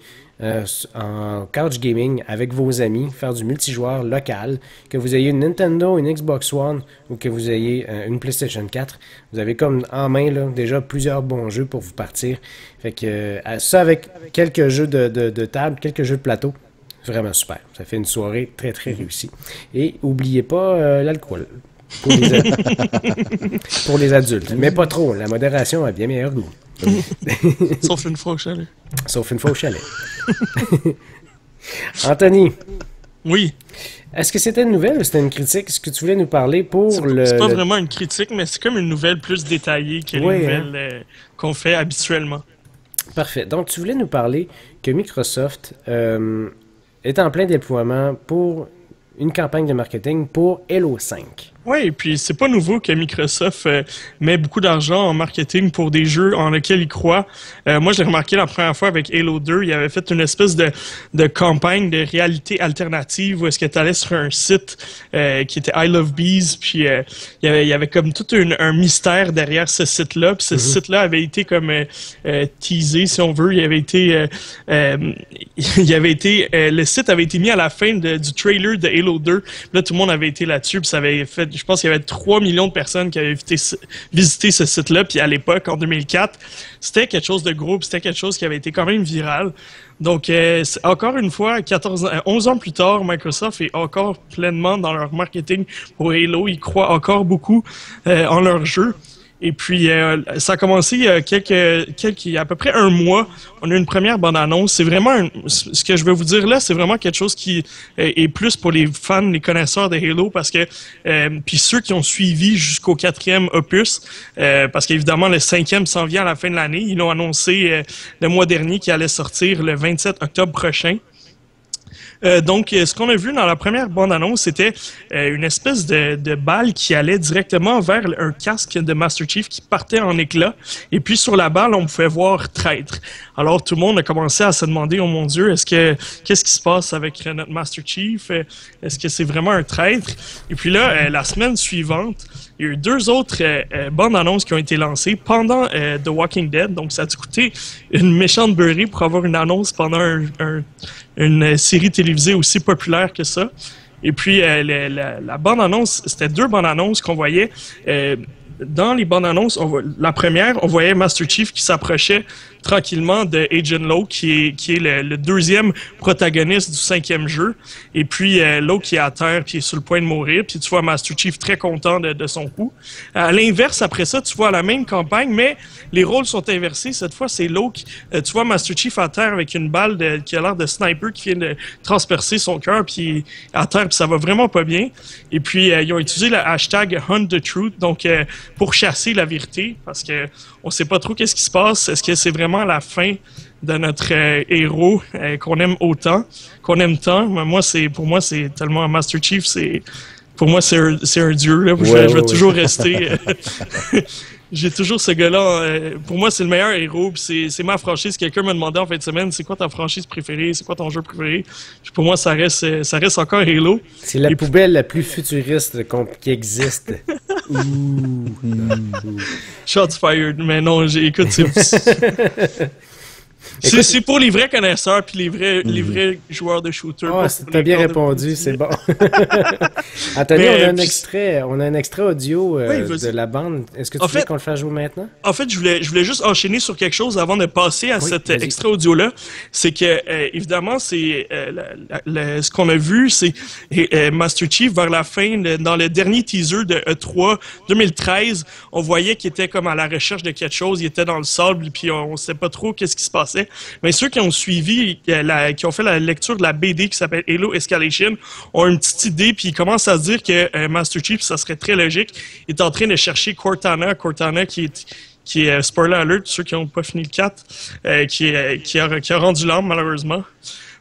en couch gaming avec vos amis, faire du multijoueur local, que vous ayez une Nintendo, une Xbox One ou que vous ayez une PlayStation 4. Vous avez comme en main là, déjà plusieurs bons jeux pour vous partir. Fait que ça avec quelques jeux de table, quelques jeux de plateau. Vraiment super. Ça fait une soirée très, très réussie. Et n'oubliez pas l'alcool. Pour les adultes. Mais pas trop. La modération a bien meilleur goût. Sauf une fois au chalet. Sauf une fois au chalet. Anthony. Oui. Est-ce que c'était une nouvelle ou c'était une critique? Est-ce que tu voulais nous parler pour C'est pas vraiment une critique, mais c'est comme une nouvelle plus détaillée que les nouvelles qu'on fait habituellement. Parfait. Donc, tu voulais nous parler que Microsoft est en plein déploiement pour une campagne de marketing pour Halo 5. Oui, et puis c'est pas nouveau que Microsoft met beaucoup d'argent en marketing pour des jeux en lesquels ils croient. Moi, je l'ai remarqué la première fois avec Halo 2, il avait fait une espèce de campagne de réalité alternative où est-ce que tu allais sur un site qui était I Love Bees, puis il y avait comme tout un mystère derrière ce site-là, puis ce site-là avait été comme teasé, si on veut. Le site avait été mis à la fin du trailer de Halo 2. Là, tout le monde avait été là-dessus, puis ça avait fait, je pense qu'il y avait 3 millions de personnes qui avaient visité ce site-là, puis à l'époque, en 2004, c'était quelque chose de gros, puis c'était quelque chose qui avait été quand même viral. Donc, encore une fois, 11 ans plus tard, Microsoft est encore pleinement dans leur marketing pour Halo. Ils croient encore beaucoup en leur jeu. Et puis, ça a commencé il y a à peu près un mois. On a une première bande-annonce. C'est vraiment, ce que je veux vous dire là, c'est vraiment quelque chose qui est plus pour les fans, les connaisseurs de Halo, parce que, puis ceux qui ont suivi jusqu'au 4e opus, parce qu'évidemment, le 5e s'en vient à la fin de l'année. Ils l'ont annoncé le mois dernier qu'il allait sortir le 27 octobre prochain. Donc, ce qu'on a vu dans la première bande-annonce, c'était une espèce de balle qui allait directement vers un casque de Master Chief qui partait en éclats. Et puis, sur la balle, on pouvait voir traître. Alors, tout le monde a commencé à se demander, oh mon Dieu, qu'est-ce qui se passe avec notre Master Chief? Est-ce que c'est vraiment un traître? Et puis là, la semaine suivante, il y a eu 2 autres bandes annonces qui ont été lancées pendant The Walking Dead. Donc, ça a dû coûter une méchante beurrée pour avoir une annonce pendant une série télévisée aussi populaire que ça. Et puis, la bande-annonce, c'était 2 bandes-annonces qu'on voyait. Dans les bandes-annonces, la première, on voyait Master Chief qui s'approchait tranquillement de Agent Lowe, qui est le 2e protagoniste du 5e jeu. Et puis, Lowe qui est à terre, puis est sur le point de mourir. Puis tu vois Master Chief très content de son coup. À l'inverse, après ça, tu vois la même campagne, mais les rôles sont inversés. Cette fois, c'est Lowe qui... tu vois Master Chief à terre avec une balle qui a l'air de sniper qui vient de transpercer son cœur, puis à terre, puis ça va vraiment pas bien. Et puis, ils ont utilisé le hashtag Hunt the Truth, donc pour chasser la vérité, parce que on sait pas trop qu'est-ce qui se passe. Est-ce que c'est vraiment la fin de notre héros qu'on aime autant, qu'on aime tant? Mais pour moi, c'est tellement Master Chief, pour moi, c'est un dieu. Là. Je vais toujours rester. J'ai toujours ce gars-là. Pour moi, c'est le meilleur héros. C'est ma franchise. Quelqu'un m'a demandé en fin de semaine, c'est quoi ta franchise préférée? C'est quoi ton jeu préféré? Puis pour moi, ça reste encore Halo. C'est la poubelle la plus futuriste qui existe. Shots fired. Mais non, écoute, c'est pour les vrais connaisseurs puis les vrais joueurs de shooter. Ah, t'as bien répondu, c'est bon. Anthony, on a un extrait audio de la bande. Est-ce que tu veux qu'on le fasse jouer maintenant? En fait, je voulais juste enchaîner sur quelque chose avant de passer à cet extrait audio-là. C'est que, évidemment, c'est ce qu'on a vu, c'est Master Chief vers la fin, dans le dernier teaser de E3 2013, on voyait qu'il était comme à la recherche de quelque chose, il était dans le sable, puis on sait pas trop qu'est-ce qui se passait. Mais ceux qui ont suivi, qui ont fait la lecture de la BD qui s'appelle Halo Escalation, ont une petite idée, puis ils commencent à se dire que Master Chief, ça serait très logique, est en train de chercher Cortana qui est spoiler alert, ceux qui n'ont pas fini le 4, qui a rendu l'âme, malheureusement.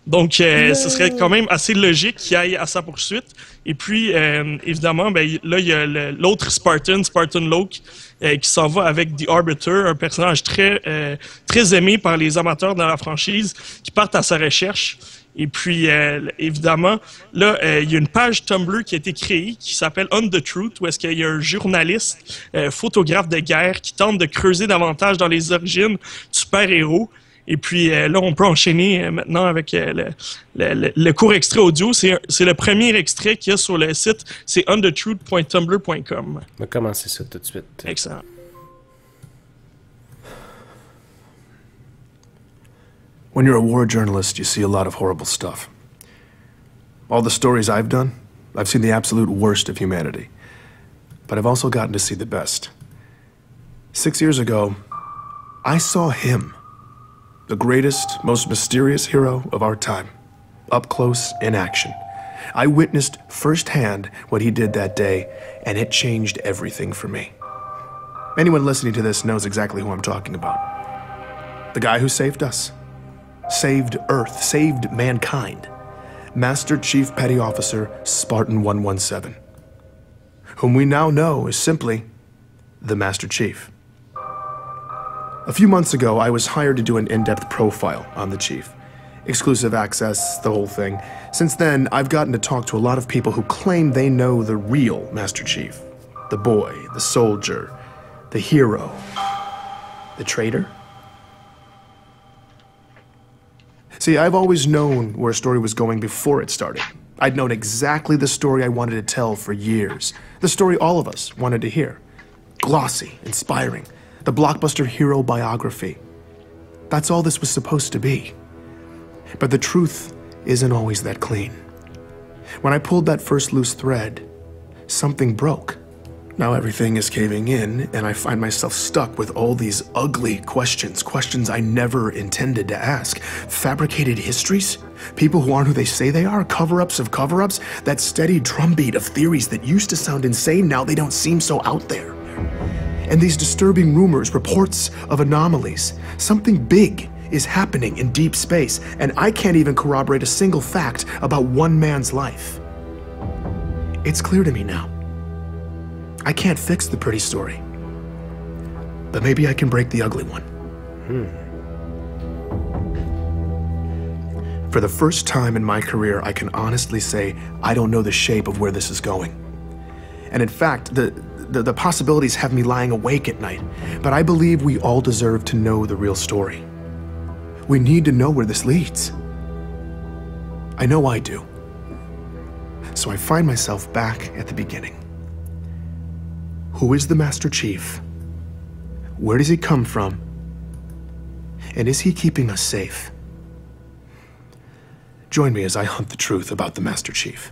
Donc, ce serait quand même assez logique qu'il aille à sa poursuite. Et puis, évidemment, ben, là, il y a l'autre Spartan Locke, qui s'en va avec The Arbiter, un personnage très aimé par les amateurs de la franchise, qui partent à sa recherche. Et puis, évidemment, là, il y a une page Tumblr qui a été créée qui s'appelle On the Truth, où est-ce qu'il y a un journaliste, photographe de guerre, qui tente de creuser davantage dans les origines du super-héros. Et puis là, on peut enchaîner maintenant avec le court extrait audio. C'est le premier extrait qu'il y a sur le site. C'est onthetruth.tumblr.com. On va commencer ça tout de suite. Excellent. When you're a war journalist, you see a lot of horrible stuff. All the stories I've done, I've seen the absolute worst of humanity. But I've also gotten to see the best. 6 years ago, I saw him, the greatest, most mysterious hero of our time, up close in action. I witnessed firsthand what he did that day, and it changed everything for me. Anyone listening to this knows exactly who I'm talking about. The guy who saved us. Saved Earth, saved mankind. Master Chief Petty Officer Spartan 117, whom we now know is simply the Master Chief. A few months ago, I was hired to do an in-depth profile on the Chief. Exclusive access, the whole thing. Since then, I've gotten to talk to a lot of people who claim they know the real Master Chief. The boy, the soldier, the hero, the traitor. See, I've always known where a story was going before it started. I'd known exactly the story I wanted to tell for years. The story all of us wanted to hear. Glossy, inspiring. The blockbuster hero biography. That's all this was supposed to be. But the truth isn't always that clean. When I pulled that first loose thread, something broke. Now everything is caving in, and I find myself stuck with all these ugly questions I never intended to ask. Fabricated histories? People who aren't who they say they are? Cover-ups of cover-ups? That steady drumbeat of theories that used to sound insane, now they don't seem so out there. And these disturbing rumors, reports of anomalies. Something big is happening in deep space, and I can't even corroborate a single fact about one man's life. It's clear to me now. I can't fix the pretty story, but maybe I can break the ugly one. For the first time in my career, I can honestly say I don't know the shape of where this is going. And in fact, the possibilities have me lying awake at night, but I believe we all deserve to know the real story. We need to know where this leads. I know I do. So I find myself back at the beginning. Who is the Master Chief? Where does he come from? And is he keeping us safe? Join me as I hunt the truth about the Master Chief.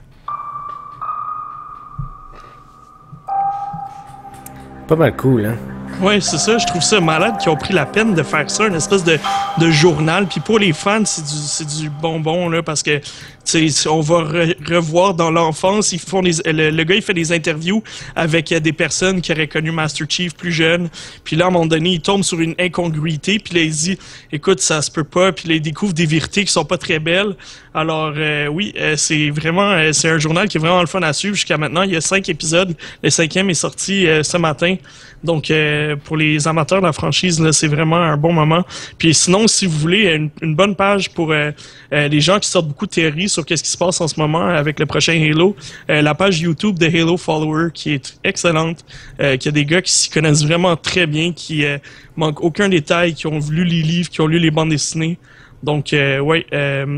Pas mal cool, hein? Ouais, c'est ça. Je trouve ça malade qu'ils ont pris la peine de faire ça, une espèce de journal. Puis pour les fans, c'est du bonbon, là, parce que on va revoir dans l'enfance. Ils font le gars, il fait des interviews avec des personnes qui auraient connu Master Chief plus jeune. Puis là, à un moment donné, il tombe sur une incongruité. Puis là, il dit, écoute, ça se peut pas. Puis là, il découvre des vérités qui sont pas très belles. Alors, oui, c'est vraiment, c'est un journal qui est vraiment le fun à suivre jusqu'à maintenant. Il y a 5 épisodes. Le 5e est sorti ce matin. Donc, pour les amateurs de la franchise, là, c'est vraiment un bon moment. Puis sinon, si vous voulez, une bonne page pour les gens qui sortent beaucoup de théories sur qu'est-ce qui se passe en ce moment avec le prochain Halo, la page YouTube de Halo Follower, qui est excellente, qui a des gars qui s'y connaissent vraiment très bien, qui manquent aucun détail, qui ont lu les livres, qui ont lu les bandes dessinées. Donc, ouais,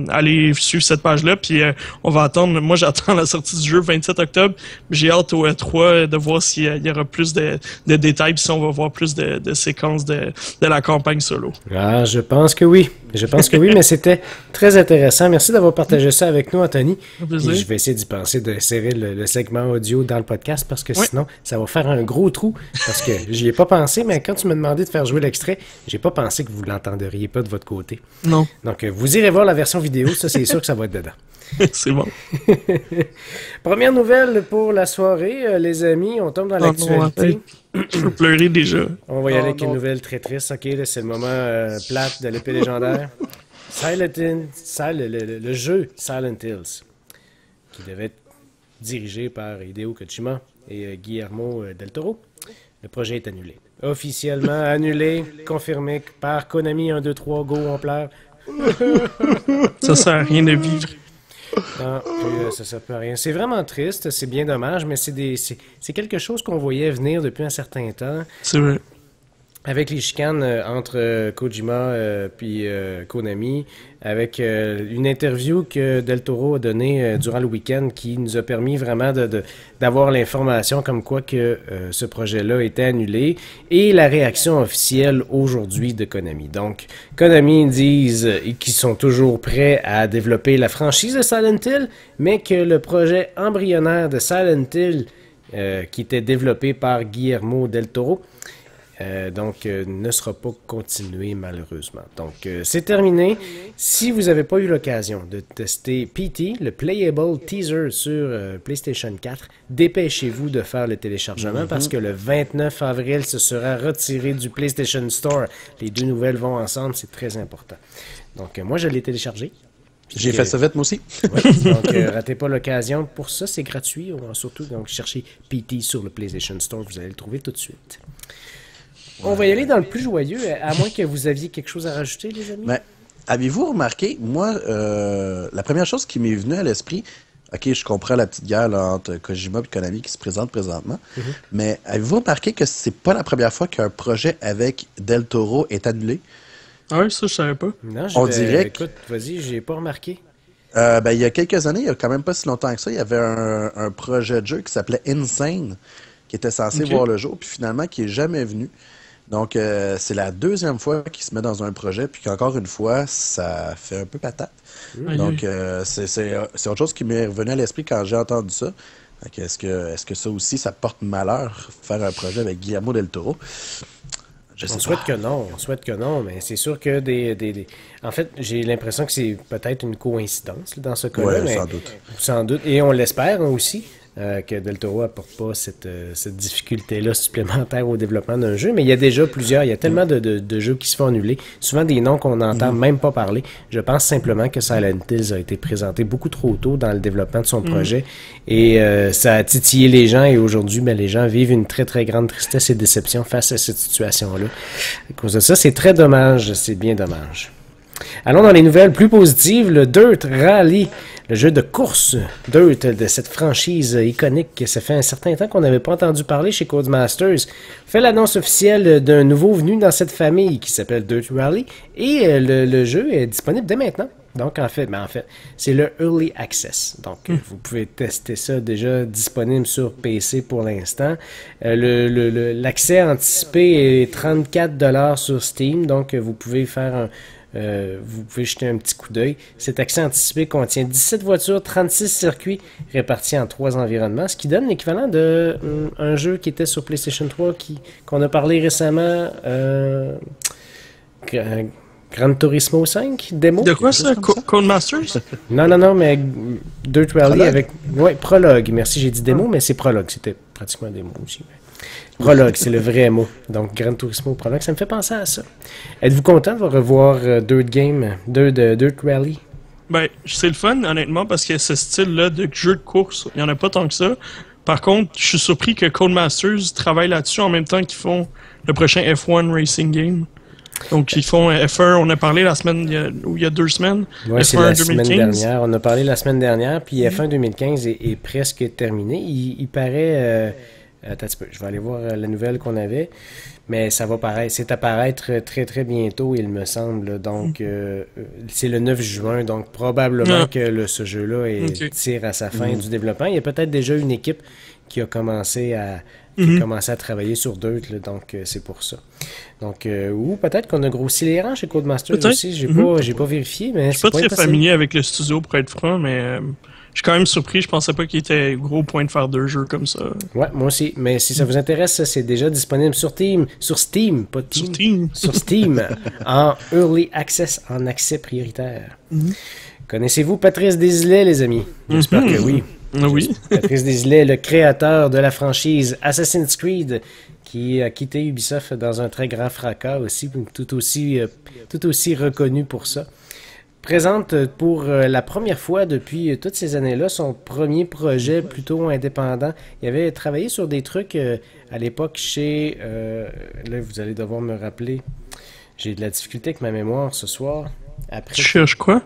allez suivre cette page-là, puis on va attendre. Moi, j'attends la sortie du jeu 27 octobre. J'ai hâte au E3 de voir s'il y aura plus de détails, puis si on va voir plus de séquences de la campagne solo. Ah, je pense que oui. Je pense que oui, mais c'était très intéressant. Merci d'avoir partagé ça avec nous, Anthony. Et je vais essayer d'y penser, de serrer le segment audio dans le podcast, parce que sinon, ça va faire un gros trou. Parce que j'y ai pas pensé, mais quand tu m'as demandé de faire jouer l'extrait, j'ai pas pensé que vous l'entendriez pas de votre côté. Non. Donc, vous irez voir la version vidéo, ça c'est sûr que ça va être dedans. C'est bon. Première nouvelle pour la soirée, les amis, on tombe dans l'actualité. Je peux pleurer déjà. On va y aller avec une nouvelle très triste. Ok, là, c'est le moment plate de l'épée légendaire. Le jeu Silent Hills, qui devait être dirigé par Hideo Kojima et Guillermo del Toro. Le projet est annulé. Officiellement annulé, confirmé par Konami 1, 2, 3, go, on pleure. Ça sert à rien de vivre. Non, ça sert à rien. C'est vraiment triste, c'est bien dommage, mais c'est quelque chose qu'on voyait venir depuis un certain temps. C'est vrai. Avec les chicanes entre Kojima puis Konami, avec une interview que Del Toro a donnée durant le week-end qui nous a permis vraiment d'avoir l'information comme quoi que ce projet-là était annulé et la réaction officielle aujourd'hui de Konami. Donc, Konami disent qu'ils sont toujours prêts à développer la franchise de Silent Hill, mais que le projet embryonnaire de Silent Hill, qui était développé par Guillermo del Toro, ne sera pas continué malheureusement. Donc, c'est terminé. Si vous n'avez pas eu l'occasion de tester PT, le Playable Teaser sur PlayStation 4, dépêchez-vous de faire le téléchargement parce que le 29 avril, ce sera retiré du PlayStation Store. Les deux nouvelles vont ensemble, c'est très important. Donc, moi, je l'ai téléchargé. J'ai fait ça vite, moi aussi. Ouais, donc, ratez pas l'occasion. Pour ça, c'est gratuit, surtout. Donc, cherchez PT sur le PlayStation Store, vous allez le trouver tout de suite. On va y aller dans le plus joyeux, à moins que vous aviez quelque chose à rajouter, les amis. Mais avez-vous remarqué, moi, la première chose qui m'est venue à l'esprit, ok, je comprends la petite guerre là, entre Kojima et Konami qui se présente présentement, mais avez-vous remarqué que c'est pas la première fois qu'un projet avec Del Toro est annulé? Ah oui, ça, je savais pas. Non, On dirait écoute, vas-y, j'ai pas remarqué. Il y a quelques années, il y a quand même pas si longtemps que ça, il y avait un projet de jeu qui s'appelait Insane, qui était censé voir le jour, puis finalement qui est jamais venu. Donc, c'est la deuxième fois qu'il se met dans un projet, puis qu'encore une fois, ça fait un peu patate. Donc, c'est autre chose qui m'est revenu à l'esprit quand j'ai entendu ça. Est-ce que ça aussi, ça porte malheur, faire un projet avec Guillermo del Toro? On souhaite que non, mais c'est sûr que En fait, j'ai l'impression que c'est peut-être une coïncidence là, dans ce cas-là. Ouais, mais sans doute. Sans doute. Et on l'espère aussi. Que Del Toro n'apporte pas cette difficulté-là supplémentaire au développement d'un jeu, mais il y a déjà plusieurs, il y a tellement de jeux qui se font annuler, souvent des noms qu'on n'entend même pas parler. Je pense simplement que Silent Hills a été présenté beaucoup trop tôt dans le développement de son projet et ça a titillé les gens et aujourd'hui, les gens vivent une très très grande tristesse et déception face à cette situation-là. À cause de ça, c'est très dommage, c'est bien dommage. Allons dans les nouvelles plus positives, le Dirt Rally, le jeu de course Dirt de cette franchise iconique. Ça fait un certain temps qu'on n'avait pas entendu parler chez Codemasters. Fait l'annonce officielle d'un nouveau venu dans cette famille qui s'appelle Dirt Rally et le jeu est disponible dès maintenant. Donc, en fait, c'est le Early Access. Donc, vous pouvez tester ça déjà disponible sur PC pour l'instant. L'accès anticipé est 34$ sur Steam. Donc, vous pouvez faire vous pouvez jeter un petit coup d'œil. Cet accès anticipé contient 17 voitures, 36 circuits répartis en 3 environnements, ce qui donne l'équivalent de un jeu qui était sur PlayStation 3 qu'on a parlé récemment, Gran Turismo 5, démo. De quoi ça? Codemasters? Non, mais Dirt Rally avec... Ouais, Prologue. Merci, j'ai dit démo, mais c'est Prologue. C'était pratiquement un démo aussi. Prologue, c'est le vrai mot. Donc, Gran Turismo Prologue, ça me fait penser à ça. Êtes-vous content de revoir Dirt Rally? Ben, c'est le fun, honnêtement, parce que ce style-là de jeu de course, il n'y en a pas tant que ça. Par contre, je suis surpris que Codemasters travaille là-dessus en même temps qu'ils font le prochain F1 Racing Game. Donc, ils font F1, on a parlé il y a 2 semaines. Oui, c'est F1 la 2015. semaine dernière. On a parlé la semaine dernière, puis F1 2015 est presque terminé. Il paraît... attends un petit peu, je vais aller voir la nouvelle qu'on avait. Mais ça va paraître, c'est à paraître très très bientôt, il me semble. Donc, c'est le 9 juin, donc probablement que ce jeu-là tire à sa fin du développement. Il y a peut-être déjà une équipe qui a commencé à travailler sur Dirt, là, donc c'est pour ça. Donc, ou peut-être qu'on a grossi les rangs chez Codemasters aussi. J'ai pas vérifié, mais je suis pas très familier avec le studio pour être franc, mais je suis quand même surpris. Je pensais pas qu'il était gros au point de faire 2 jeux comme ça. Ouais, moi aussi. Mais si ça vous intéresse, c'est déjà disponible sur Steam, pas Team, sur Steam, en Early Access, en accès prioritaire. Connaissez-vous Patrice Désilet, les amis? J'espère que oui. Oui. Patrice Désilet, le créateur de la franchise Assassin's Creed, qui a quitté Ubisoft dans un très grand fracas aussi, tout aussi reconnu pour ça. présente pour la première fois depuis toutes ces années-là son premier projet plutôt indépendant. Il avait travaillé sur des trucs à l'époque chez... là, vous allez devoir me rappeler. J'ai de la difficulté avec ma mémoire ce soir. Après, Tu cherches quoi?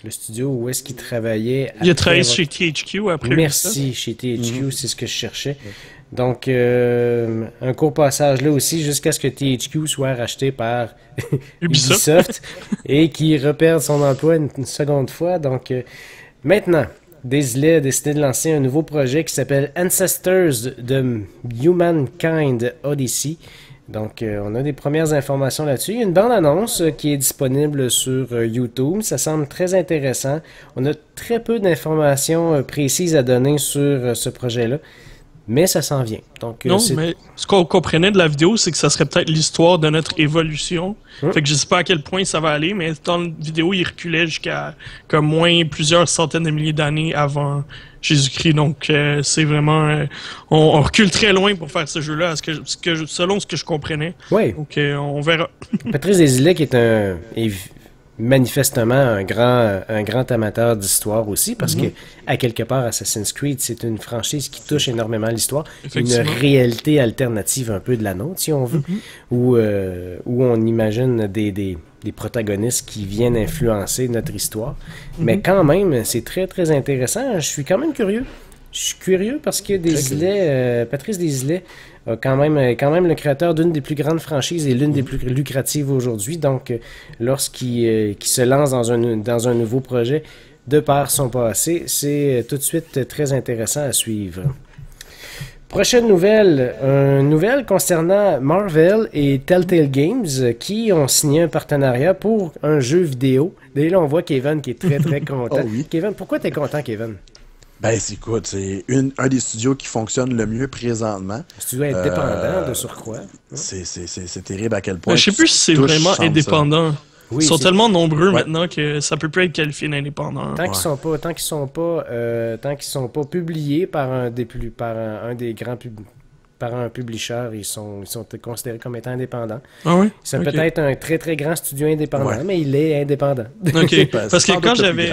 le studio où est-ce qu'il travaillait. Il a travaillé chez THQ après. Merci, chez THQ, c'est ce que je cherchais. Donc, un court passage là aussi jusqu'à ce que THQ soit racheté par Ubisoft et qu'il reperde son emploi une seconde fois. Donc, maintenant, Désilets a décidé de lancer un nouveau projet qui s'appelle Ancestors de Humankind Odyssey. Donc, on a des premières informations là-dessus. Il y a une bande-annonce qui est disponible sur YouTube. Ça semble très intéressant. On a très peu d'informations précises à donner sur ce projet-là, mais ça s'en vient. Donc, Non, mais ce qu'on comprenait de la vidéo, c'est que ça serait peut-être l'histoire de notre évolution. Fait que je sais pas à quel point ça va aller, mais dans la vidéo, il reculait jusqu'à comme moins plusieurs centaines de milliers d'années avant Jésus-Christ. Donc, c'est vraiment... on recule très loin pour faire ce jeu-là, selon ce que je comprenais. Oui. Donc, on verra. Patrice Désilets, qui est manifestement un grand amateur d'histoire aussi, parce que, à quelque part, Assassin's Creed, c'est une franchise qui touche énormément l'histoire. Une réalité alternative un peu de la nôtre, si on veut, où on imagine des protagonistes qui viennent influencer notre histoire. Mais quand même, c'est très, très intéressant. Je suis quand même curieux. Je suis curieux parce que Patrice Désilets est quand même le créateur d'une des plus grandes franchises et l'une des plus lucratives aujourd'hui. Donc, lorsqu'il se lance dans un nouveau projet, de par son passé, c'est tout de suite très intéressant à suivre. Prochaine nouvelle, une nouvelle concernant Marvel et Telltale Games qui ont signé un partenariat pour un jeu vidéo. Et là, on voit Kevin qui est très, très content. Oh oui. Kevin, pourquoi t'es content, Kevin? Ben, écoute, c'est un des studios qui fonctionne le mieux présentement. Un studio indépendant, de surcroît. C'est terrible à quel point. Je sais plus si c'est vraiment indépendant. Oui, Ils sont tellement nombreux Ouais. maintenant que ça peut plus être qualifié d'indépendant. Tant qu'ils sont pas publiés par un des grands par un publisher, ils sont considérés comme étant indépendants. Ah oui? C'est Ok. peut-être un très très grand studio indépendant, mais il est indépendant. Ok, parce que sans quand doute le plus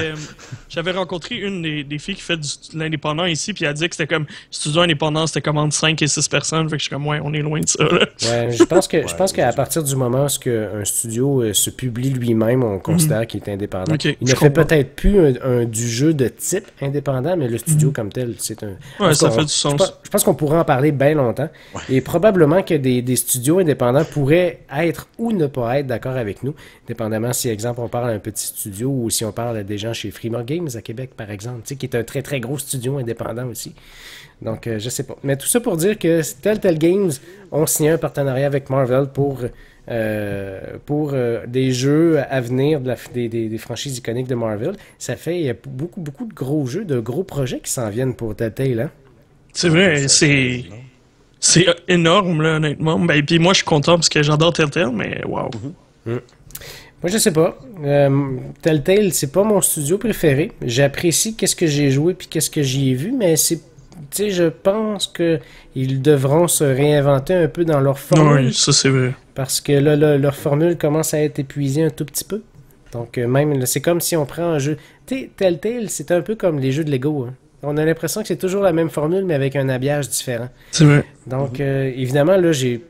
j'avais rencontré une des filles qui fait de l'indépendant ici, puis elle a dit que c'était comme studio indépendant, c'était comme entre 5 et 6 personnes, fait que je suis comme, ouais, on est loin de ça, là. Ouais, je pense qu'à partir du moment où un studio se publie lui-même, on considère qu'il est indépendant. Ok, Il ne fait peut-être plus du jeu de type indépendant, mais le studio comme tel, c'est un... Ouais, ça fait du Je sens. pense qu'on pourrait en parler bien longtemps. Et probablement que des studios indépendants pourraient être ou ne pas être d'accord avec nous, dépendamment si, exemple, on parle d'un petit studio ou si on parle des gens chez Freemore Games à Québec, par exemple, tu sais, qui est un très très gros studio indépendant aussi. Donc, je sais pas. Mais tout ça pour dire que Telltale Games ont signé un partenariat avec Marvel pour des jeux à venir des franchises iconiques de Marvel. Ça fait, il y a beaucoup de gros jeux, de gros projets qui s'en viennent pour Telltale, hein? C'est vrai, c'est énorme, là, honnêtement. Ben, puis moi, je suis content parce que j'adore Telltale, mais wow. Moi, je sais pas. Telltale, c'est pas mon studio préféré. J'apprécie qu'est-ce que j'ai joué puis qu'est-ce que j'y ai vu, mais c'est, tu sais, je pense que ils devront se réinventer un peu dans leur formule. Oui, ça c'est vrai. Parce que là, leur formule commence à être épuisée un tout petit peu. Donc, même, là, c'est comme si on prend un jeu... Tu sais, Telltale, c'est un peu comme les jeux de Lego, hein. On a l'impression que c'est toujours la même formule, mais avec un habillage différent. C'est vrai. Donc, évidemment, là, j'ai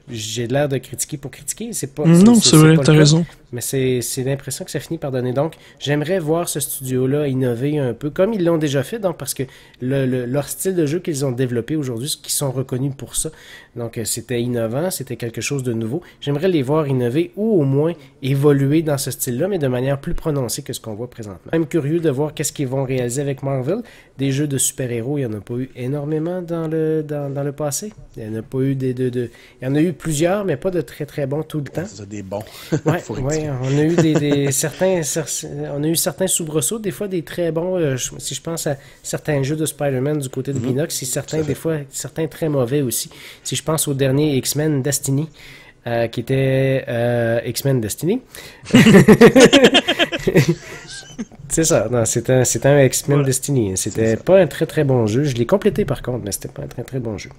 l'air de critiquer pour critiquer. C'est pas, Non, c'est vrai, pas t'as le cas. raison. Mais c'est l'impression que ça finit par donner. Donc, j'aimerais voir ce studio-là innover un peu, comme ils l'ont déjà fait, donc parce que leur style de jeu qu'ils ont développé aujourd'hui, qu'ils sont reconnus pour ça. Donc, c'était innovant, c'était quelque chose de nouveau. J'aimerais les voir innover ou au moins évoluer dans ce style-là, mais de manière plus prononcée que ce qu'on voit présentement. Même curieux de voir qu'est-ce qu'ils vont réaliser avec Marvel. Des jeux de super-héros, il n'y en a pas eu énormément dans le passé. Il n'y en a pas eu il y en a eu plusieurs, mais pas de très très bons tout le temps. C'est des bons. Ouais, on a eu on a eu certains soubresauts, des fois des très bons. Si je pense à certains jeux de Spider-Man du côté de Binox, c'est certains des fois certains très mauvais aussi. Si je pense au dernier X-Men Destiny, qui était X-Men Destiny. C'est ça, non, c'est un X-Men Destiny. C'était pas un très très bon jeu. Je l'ai complété par contre, mais c'était pas un très très bon jeu.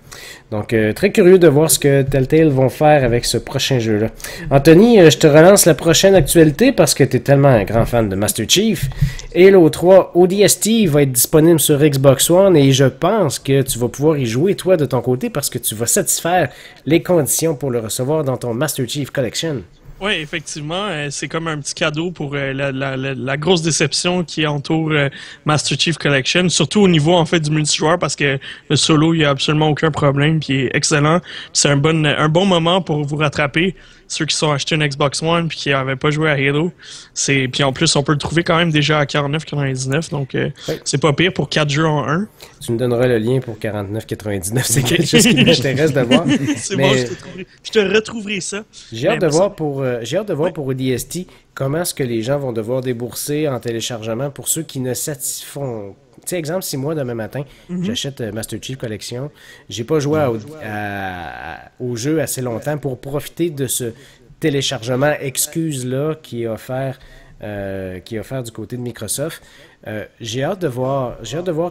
Donc, très curieux de voir ce que Telltale vont faire avec ce prochain jeu-là. Anthony, je te relance la prochaine actualité parce que tu es tellement un grand fan de Master Chief. Halo 3 ODST va être disponible sur Xbox One et je pense que tu vas pouvoir y jouer toi de ton côté parce que tu vas satisfaire les conditions pour le recevoir dans ton Master Chief Collection. Oui, effectivement, c'est comme un petit cadeau pour la grosse déception qui entoure Master Chief Collection, surtout au niveau en fait du multijoueur parce que le solo, il y a absolument aucun problème, puis il est excellent. C'est un bon moment pour vous rattraper, ceux qui sont achetés une Xbox One puis qui n'avaient pas joué à Halo. Puis en plus, on peut le trouver quand même déjà à 49,99, donc c'est pas pire pour 4 jeux en 1. Tu me donneras le lien pour 49,99, c'est quelque chose qui m'intéresse de voir. C'est bon, je te retrouverai ça. J'ai hâte de voir pour ODST comment est-ce que les gens vont devoir débourser en téléchargement pour ceux qui ne satisfont. Tu sais, exemple, si moi, demain matin, j'achète Master Chief Collection, j'ai pas joué au jeu assez longtemps pour profiter de ce téléchargement excuse-là qui est offert du côté de Microsoft. J'ai hâte de voir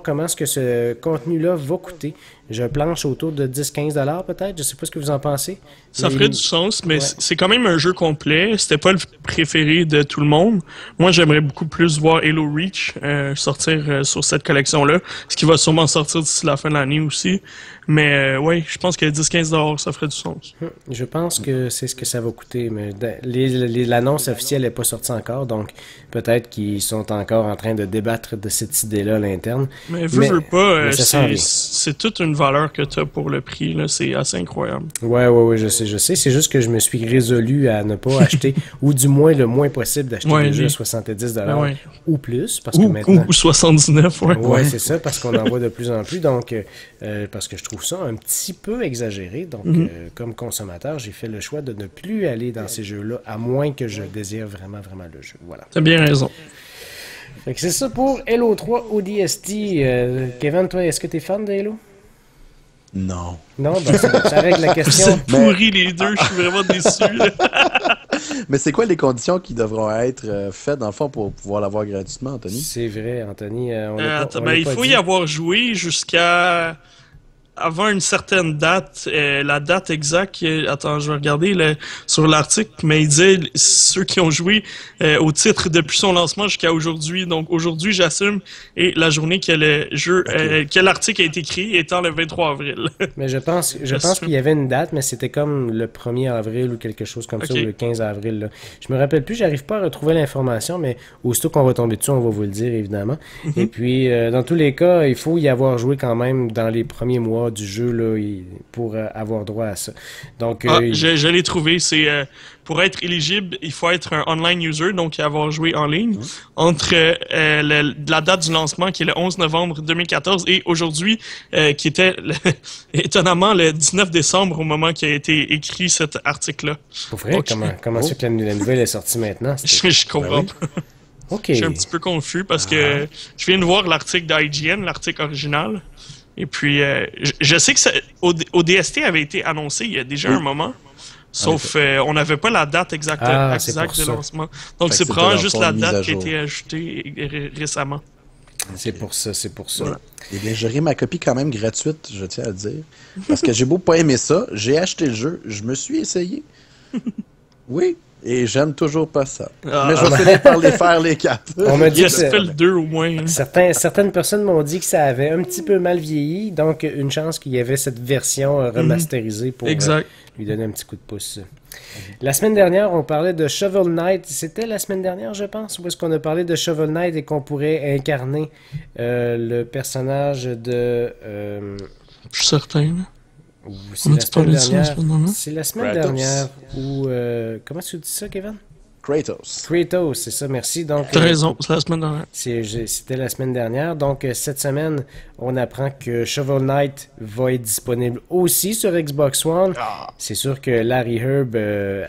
comment est-ce que ce contenu-là va coûter. Je planche autour de 10-15$ peut-être. Je sais pas ce que vous en pensez. Ça ferait du sens, mais c'est quand même un jeu complet. C'était pas le préféré de tout le monde. Moi, j'aimerais beaucoup plus voir Halo Reach sortir sur cette collection-là, ce qui va sûrement sortir d'ici la fin de l'année aussi. Mais ouais, je pense que 10-15$, ça ferait du sens. Je pense que c'est ce que ça va coûter, mais l'annonce officielle n'est pas sortie encore, donc peut-être qu'ils sont encore en train de débattre de cette idée-là à l'interne. Mais veux pas, c'est toute une valeur que tu as pour le prix, là, c'est assez incroyable. Ouais, je sais. C'est juste que je me suis résolu à ne pas acheter, ou du moins le moins possible d'acheter des jeux à 70$ ou plus. Parce que maintenant... ou 79$, Ouais, c'est ça, parce qu'on en voit de plus en plus, donc parce que je trouve ça un petit peu exagéré. Donc, comme consommateur, j'ai fait le choix de ne plus aller dans ces jeux-là, à moins que je désire vraiment, vraiment le jeu. Voilà. T'as bien raison. Fait que c'est ça pour Halo 3 ODST. Kevin, toi, est-ce que t'es fan de Halo? Non. Non, ben ça règle la question. C'est pourri les deux, je suis vraiment déçu. Mais c'est quoi les conditions qui devront être faites, dans le fond, pour pouvoir l'avoir gratuitement, Anthony? C'est vrai, Anthony. Il faut y avoir joué jusqu'à... avant une certaine date, la date exacte, attends, je vais regarder sur l'article, mais il disait ceux qui ont joué au titre depuis son lancement jusqu'à aujourd'hui. Donc aujourd'hui, j'assume, et la journée que le jeu, que l'article a été écrit étant le 23 avril. Mais je pense qu'il y avait une date, mais c'était comme le 1er avril ou quelque chose comme ça, ou le 15 avril. Là. Je me rappelle plus, j'arrive pas à retrouver l'information, mais aussitôt qu'on va tomber dessus, on va vous le dire, évidemment. Et puis, dans tous les cas, il faut y avoir joué quand même dans les premiers mois du jeu là, pour avoir droit à ça. Donc, je l'ai trouvé. C'est pour être éligible, il faut être un online user, donc avoir joué en ligne entre la date du lancement qui est le 11 novembre 2014 et aujourd'hui qui était étonnamment le 19 décembre au moment qui a été écrit cet article-là. Pour vrai, comment ça que la nouvelle est sortie maintenant? Je comprends pas. Ok. Je suis un petit peu confus parce que je viens de voir l'article d'IGN, l'article original. Et puis, je sais que ODST avait été annoncé il y a déjà un moment, sauf on n'avait pas la date exacte de lancement. Donc, c'est probablement juste la date qui a été ajoutée récemment. C'est pour ça. Voilà. Eh bien, j'aurai ma copie quand même gratuite, je tiens à le dire. Parce que j'ai beau pas aimer ça, j'ai acheté le jeu, je me suis essayé. Oui. Et j'aime toujours pas ça. Mais je vais finir par les faire les 4. On m'a dit que fait le 2 au moins. Hein. Certaines personnes m'ont dit que ça avait un petit peu mal vieilli, donc une chance qu'il y avait cette version remasterisée pour lui donner un petit coup de pouce. La semaine dernière, on parlait de Shovel Knight. C'était la semaine dernière, je pense, où est-ce qu'on a parlé de Shovel Knight et qu'on pourrait incarner le personnage de... Je suis certain. C'est la semaine dernière où... comment tu dis ça, Kevin? Kratos, c'est ça, merci. Donc, t'as raison, c'est la semaine dernière. C'était la semaine dernière. Donc, cette semaine, on apprend que Shovel Knight va être disponible aussi sur Xbox One. C'est sûr que Larry Herb,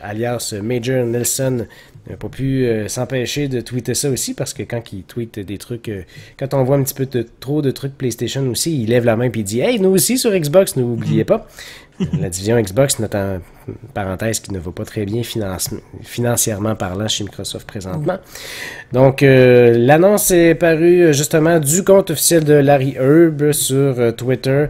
alias Major Nelson, n'a pas pu s'empêcher de tweeter ça aussi, parce que quand il tweet des trucs, quand on voit un petit peu trop de trucs PlayStation aussi, il lève la main et il dit « Hey, nous aussi sur Xbox, n'oubliez pas ». La division Xbox n'attend parenthèse qui ne va pas très bien financièrement parlant chez Microsoft présentement. Donc, l'annonce est parue justement du compte officiel de Larry Herb sur Twitter.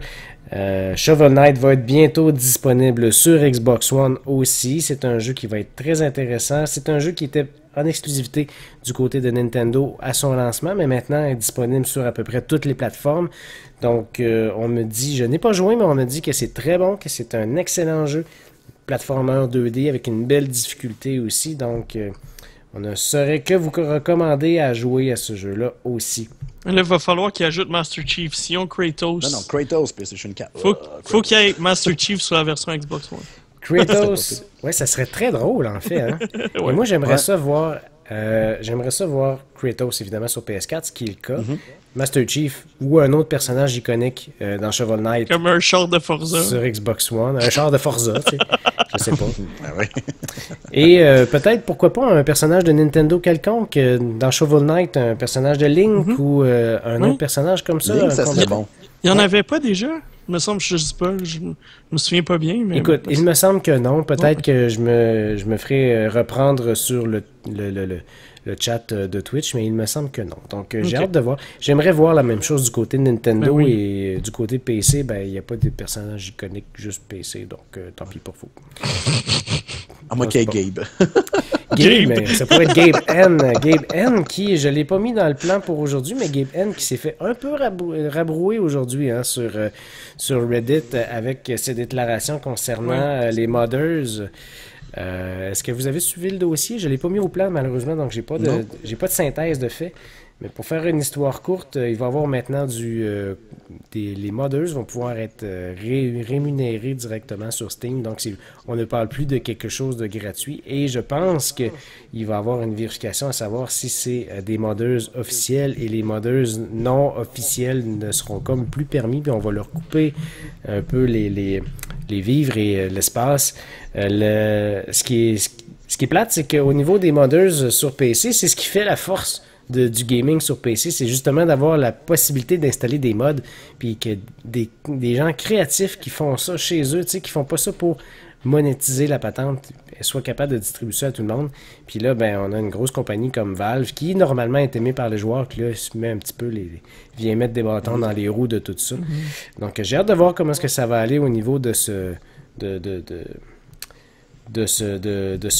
Shovel Knight va être bientôt disponible sur Xbox One aussi. C'est un jeu qui va être très intéressant. C'est un jeu qui était en exclusivité du côté de Nintendo à son lancement, mais maintenant est disponible sur à peu près toutes les plateformes. Donc, on me dit, je n'ai pas joué, mais on me dit que c'est très bon, que c'est un excellent jeu. Platformer 2D avec une belle difficulté aussi. Donc, on ne saurait que vous recommander à jouer à ce jeu-là aussi. Là, il va falloir qu'il ajoute Master Chief. Sinon, Kratos. Non, Kratos, PlayStation 4. Faut qu'il y ait Master Chief sur la version Xbox One. Kratos, ouais, ça serait très drôle en fait. Hein? Ouais. Et moi, j'aimerais ça voir Kratos évidemment sur PS4, ce qui est le cas. Master Chief ou un autre personnage iconique dans Shovel Knight. Comme un char de Forza. Sur Xbox One. Un char de Forza, tu sais. Je sais pas. Ah oui. Et peut-être, pourquoi pas, un personnage de Nintendo quelconque. Dans Shovel Knight, un personnage de Link ou un autre personnage comme ça. Link, ça serait bon. Il y en avait pas déjà? Il me semble, je sais pas, je me souviens pas bien. Mais écoute, il me semble que non. Peut-être que je me ferai reprendre sur le chat de Twitch, mais il me semble que non. Donc, j'ai hâte de voir. J'aimerais voir la même chose du côté de Nintendo et du côté PC, ben, il n'y a pas de personnages iconiques, juste PC, donc tant pis pour vous. À moins qu'il y ait Gabe. Gabe, ça pourrait être Gabe N. Gabe N qui, je ne l'ai pas mis dans le plan pour aujourd'hui, mais Gabe N qui s'est fait un peu rabrouer aujourd'hui hein, sur Reddit avec ses déclarations concernant les modders. Est-ce que vous avez suivi le dossier? Je ne l'ai pas mis au plan malheureusement, donc j'ai pas de synthèse de fait. Mais pour faire une histoire courte, il va y avoir maintenant les modders vont pouvoir être rémunérés directement sur Steam. Donc, on ne parle plus de quelque chose de gratuit. Et je pense qu'il va y avoir une vérification à savoir si c'est des modders officiels et les modders non officiels ne seront comme plus permis. Puis on va leur couper un peu les vivres et l'espace. Ce qui est plate, c'est qu'au niveau des modders sur PC, c'est ce qui fait la force du gaming sur PC, c'est justement d'avoir la possibilité d'installer des mods, puis que des gens créatifs qui font ça chez eux, tu sais, qui font pas ça pour monétiser la patente, soient capables de distribuer ça à tout le monde. Puis là, ben, on a une grosse compagnie comme Valve, qui normalement est aimée par les joueurs, qui là, se met un petit peu vient mettre des bâtons dans les roues de tout ça. Donc, j'ai hâte de voir comment est-ce que ça va aller au niveau de ce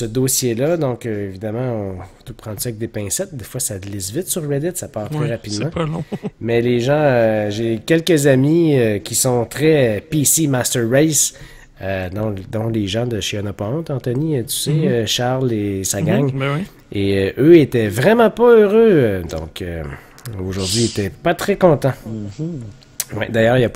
dossier-là. Donc, évidemment, on peut tout prendre ça avec des pincettes. Des fois, ça glisse vite sur Reddit, ça part très rapidement. C'est pas long. Mais les gens, j'ai quelques amis qui sont très PC Master Race, dont les gens de chez Honte, Anthony, tu sais, Charles et sa gang. Ben oui. Et eux étaient vraiment pas heureux. Donc, aujourd'hui, ils étaient pas très contents. Ouais, d'ailleurs, il a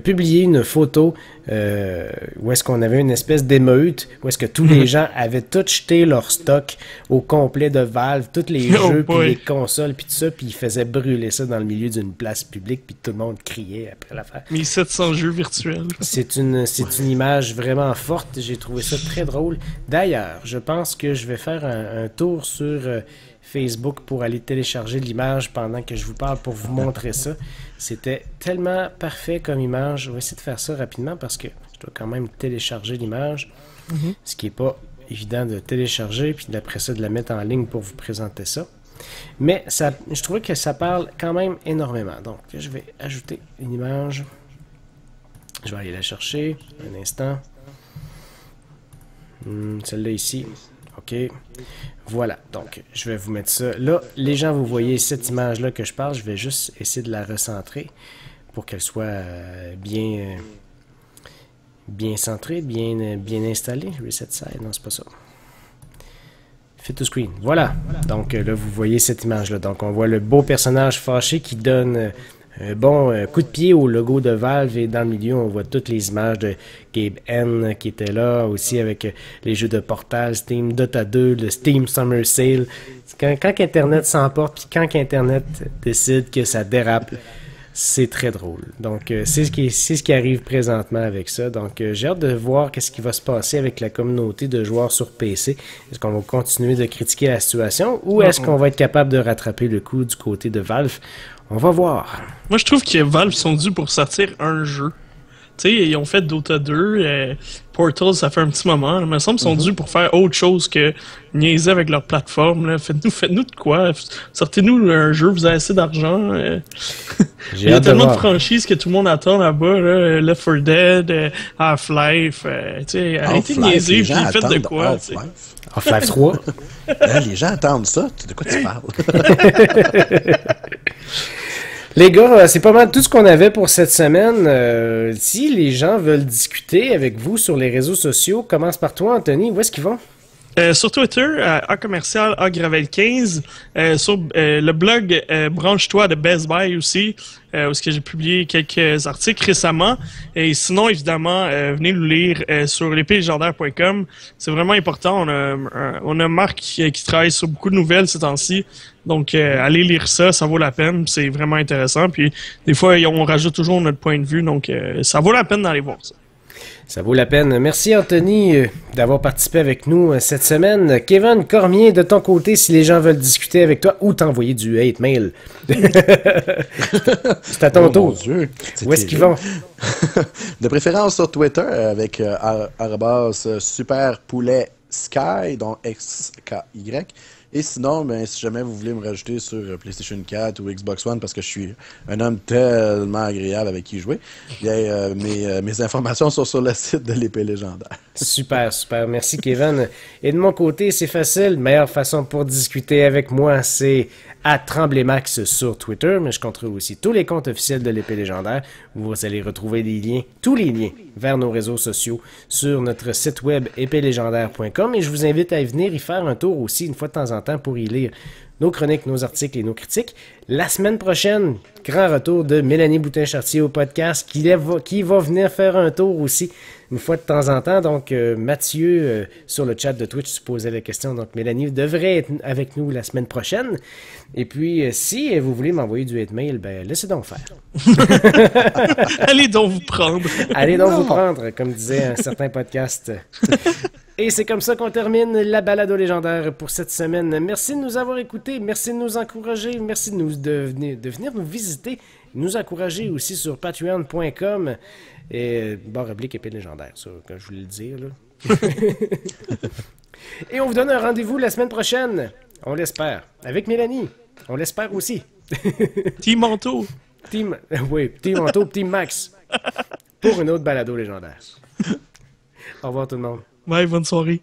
publié une photo où est-ce qu'on avait une espèce d'émeute, où est-ce que tous les gens avaient tout jeté leur stock au complet de Valve, tous les jeux, puis les consoles, puis tout ça, puis ils faisaient brûler ça dans le milieu d'une place publique, puis tout le monde criait après l'affaire. 1700 jeux virtuels. C'est une image vraiment forte, j'ai trouvé ça très drôle. D'ailleurs, je pense que je vais faire un tour sur Facebook pour aller télécharger l'image pendant que je vous parle pour vous montrer ça. C'était tellement parfait comme image. Je vais essayer de faire ça rapidement parce que je dois quand même télécharger l'image. Ce qui n'est pas évident de télécharger puis d'après ça de la mettre en ligne pour vous présenter ça. Mais ça, je trouvais que ça parle quand même énormément. Donc, je vais ajouter une image. Je vais aller la chercher. Un instant. Celle-là ici. OK. Voilà. Donc, je vais vous mettre ça. Là, les gens, vous voyez cette image-là que je parle. Je vais juste essayer de la recentrer pour qu'elle soit bien centrée, bien installée. Reset side. Non, c'est pas ça. Fit to screen. Voilà. Donc, là, vous voyez cette image-là. Donc, on voit le beau personnage fâché qui donne un bon coup de pied au logo de Valve et dans le milieu, on voit toutes les images de Gabe N qui était là, aussi avec les jeux de Portal, Steam, Dota 2, le Steam Summer Sale. Quand Internet s'emporte, puis quand Internet décide que ça dérape, c'est très drôle. Donc, c'est ce qui arrive présentement avec ça. Donc, j'ai hâte de voir qu'est-ce qui va se passer avec la communauté de joueurs sur PC. Est-ce qu'on va continuer de critiquer la situation ou est-ce qu'on va être capable de rattraper le coup du côté de Valve? On va voir. Moi, je trouve que Valve sont dus pour sortir un jeu. Tu sais, ils ont fait Dota 2, Portal, ça fait un petit moment. Il me semble qu'ils sont dus pour faire autre chose que niaiser avec leur plateforme. Là. Faites-nous de quoi. Sortez-nous un jeu, vous avez assez d'argent. Il y a tellement de franchises que tout le monde attend là-bas. Là. Left 4 Dead, Half-Life. Arrêtez de niaiser, puis faites de quoi. Half-Life 3. Les gens attendent ça. De quoi tu parles? Les gars, c'est pas mal tout ce qu'on avait pour cette semaine. Si les gens veulent discuter avec vous sur les réseaux sociaux, commence par toi, Anthony. Où est-ce qu'ils vont? Sur Twitter, @commercial_agravel15. Sur le blog Branche-toi de Best Buy aussi, où est-ce que j'ai publié quelques articles récemment. Et sinon, évidemment, venez nous lire sur l'épélégendaire.com. C'est vraiment important. On a Marc qui travaille sur beaucoup de nouvelles ces temps-ci. Donc, allez lire ça, ça vaut la peine. C'est vraiment intéressant. Puis, des fois, on rajoute toujours notre point de vue. Donc, ça vaut la peine d'aller voir ça. Ça vaut la peine. Merci Anthony d'avoir participé avec nous cette semaine. Kevin Cormier, de ton côté, si les gens veulent discuter avec toi ou t'envoyer du hate mail. C'est à ton tour. Mon Dieu, où est-ce qu'ils vont? De préférence sur Twitter avec @superpouletsky, donc XKY. Et sinon, ben, si jamais vous voulez me rajouter sur PlayStation 4 ou Xbox One, parce que je suis un homme tellement agréable avec qui jouer, bien, mes informations sont sur le site de l'épée légendaire. Super, super. Merci, Kevin. Et de mon côté, c'est facile. Meilleure façon pour discuter avec moi, c'est @TrembléMax sur Twitter, mais je contrôle aussi tous les comptes officiels de l'épée légendaire, où vous allez retrouver des liens, tous les liens vers nos réseaux sociaux sur notre site web épélégendaire.com, et je vous invite à venir y faire un tour aussi une fois de temps en temps pour y lire nos chroniques, nos articles et nos critiques. La semaine prochaine, grand retour de Mélanie Boutin-Chartier au podcast, qui va venir faire un tour aussi une fois de temps en temps. Donc, Mathieu, sur le chat de Twitch, se posait la question. Donc, Mélanie devrait être avec nous la semaine prochaine. Et puis, si vous voulez m'envoyer du hate mail, ben, laissez donc faire. Allez donc vous prendre. Allez donc vous prendre, comme disait un certain podcast. Et c'est comme ça qu'on termine la balado légendaire pour cette semaine. Merci de nous avoir écoutés, merci de nous encourager, merci de venir nous visiter, nous encourager aussi sur patreon.com et /épée légendaire, ça, comme je voulais le dire. Là. Et on vous donne un rendez-vous la semaine prochaine, on l'espère, avec Mélanie, on l'espère aussi. Team Manteau. Team Manteau, Team Max, pour une autre balado légendaire. Au revoir tout le monde. Bye, bonne soirée.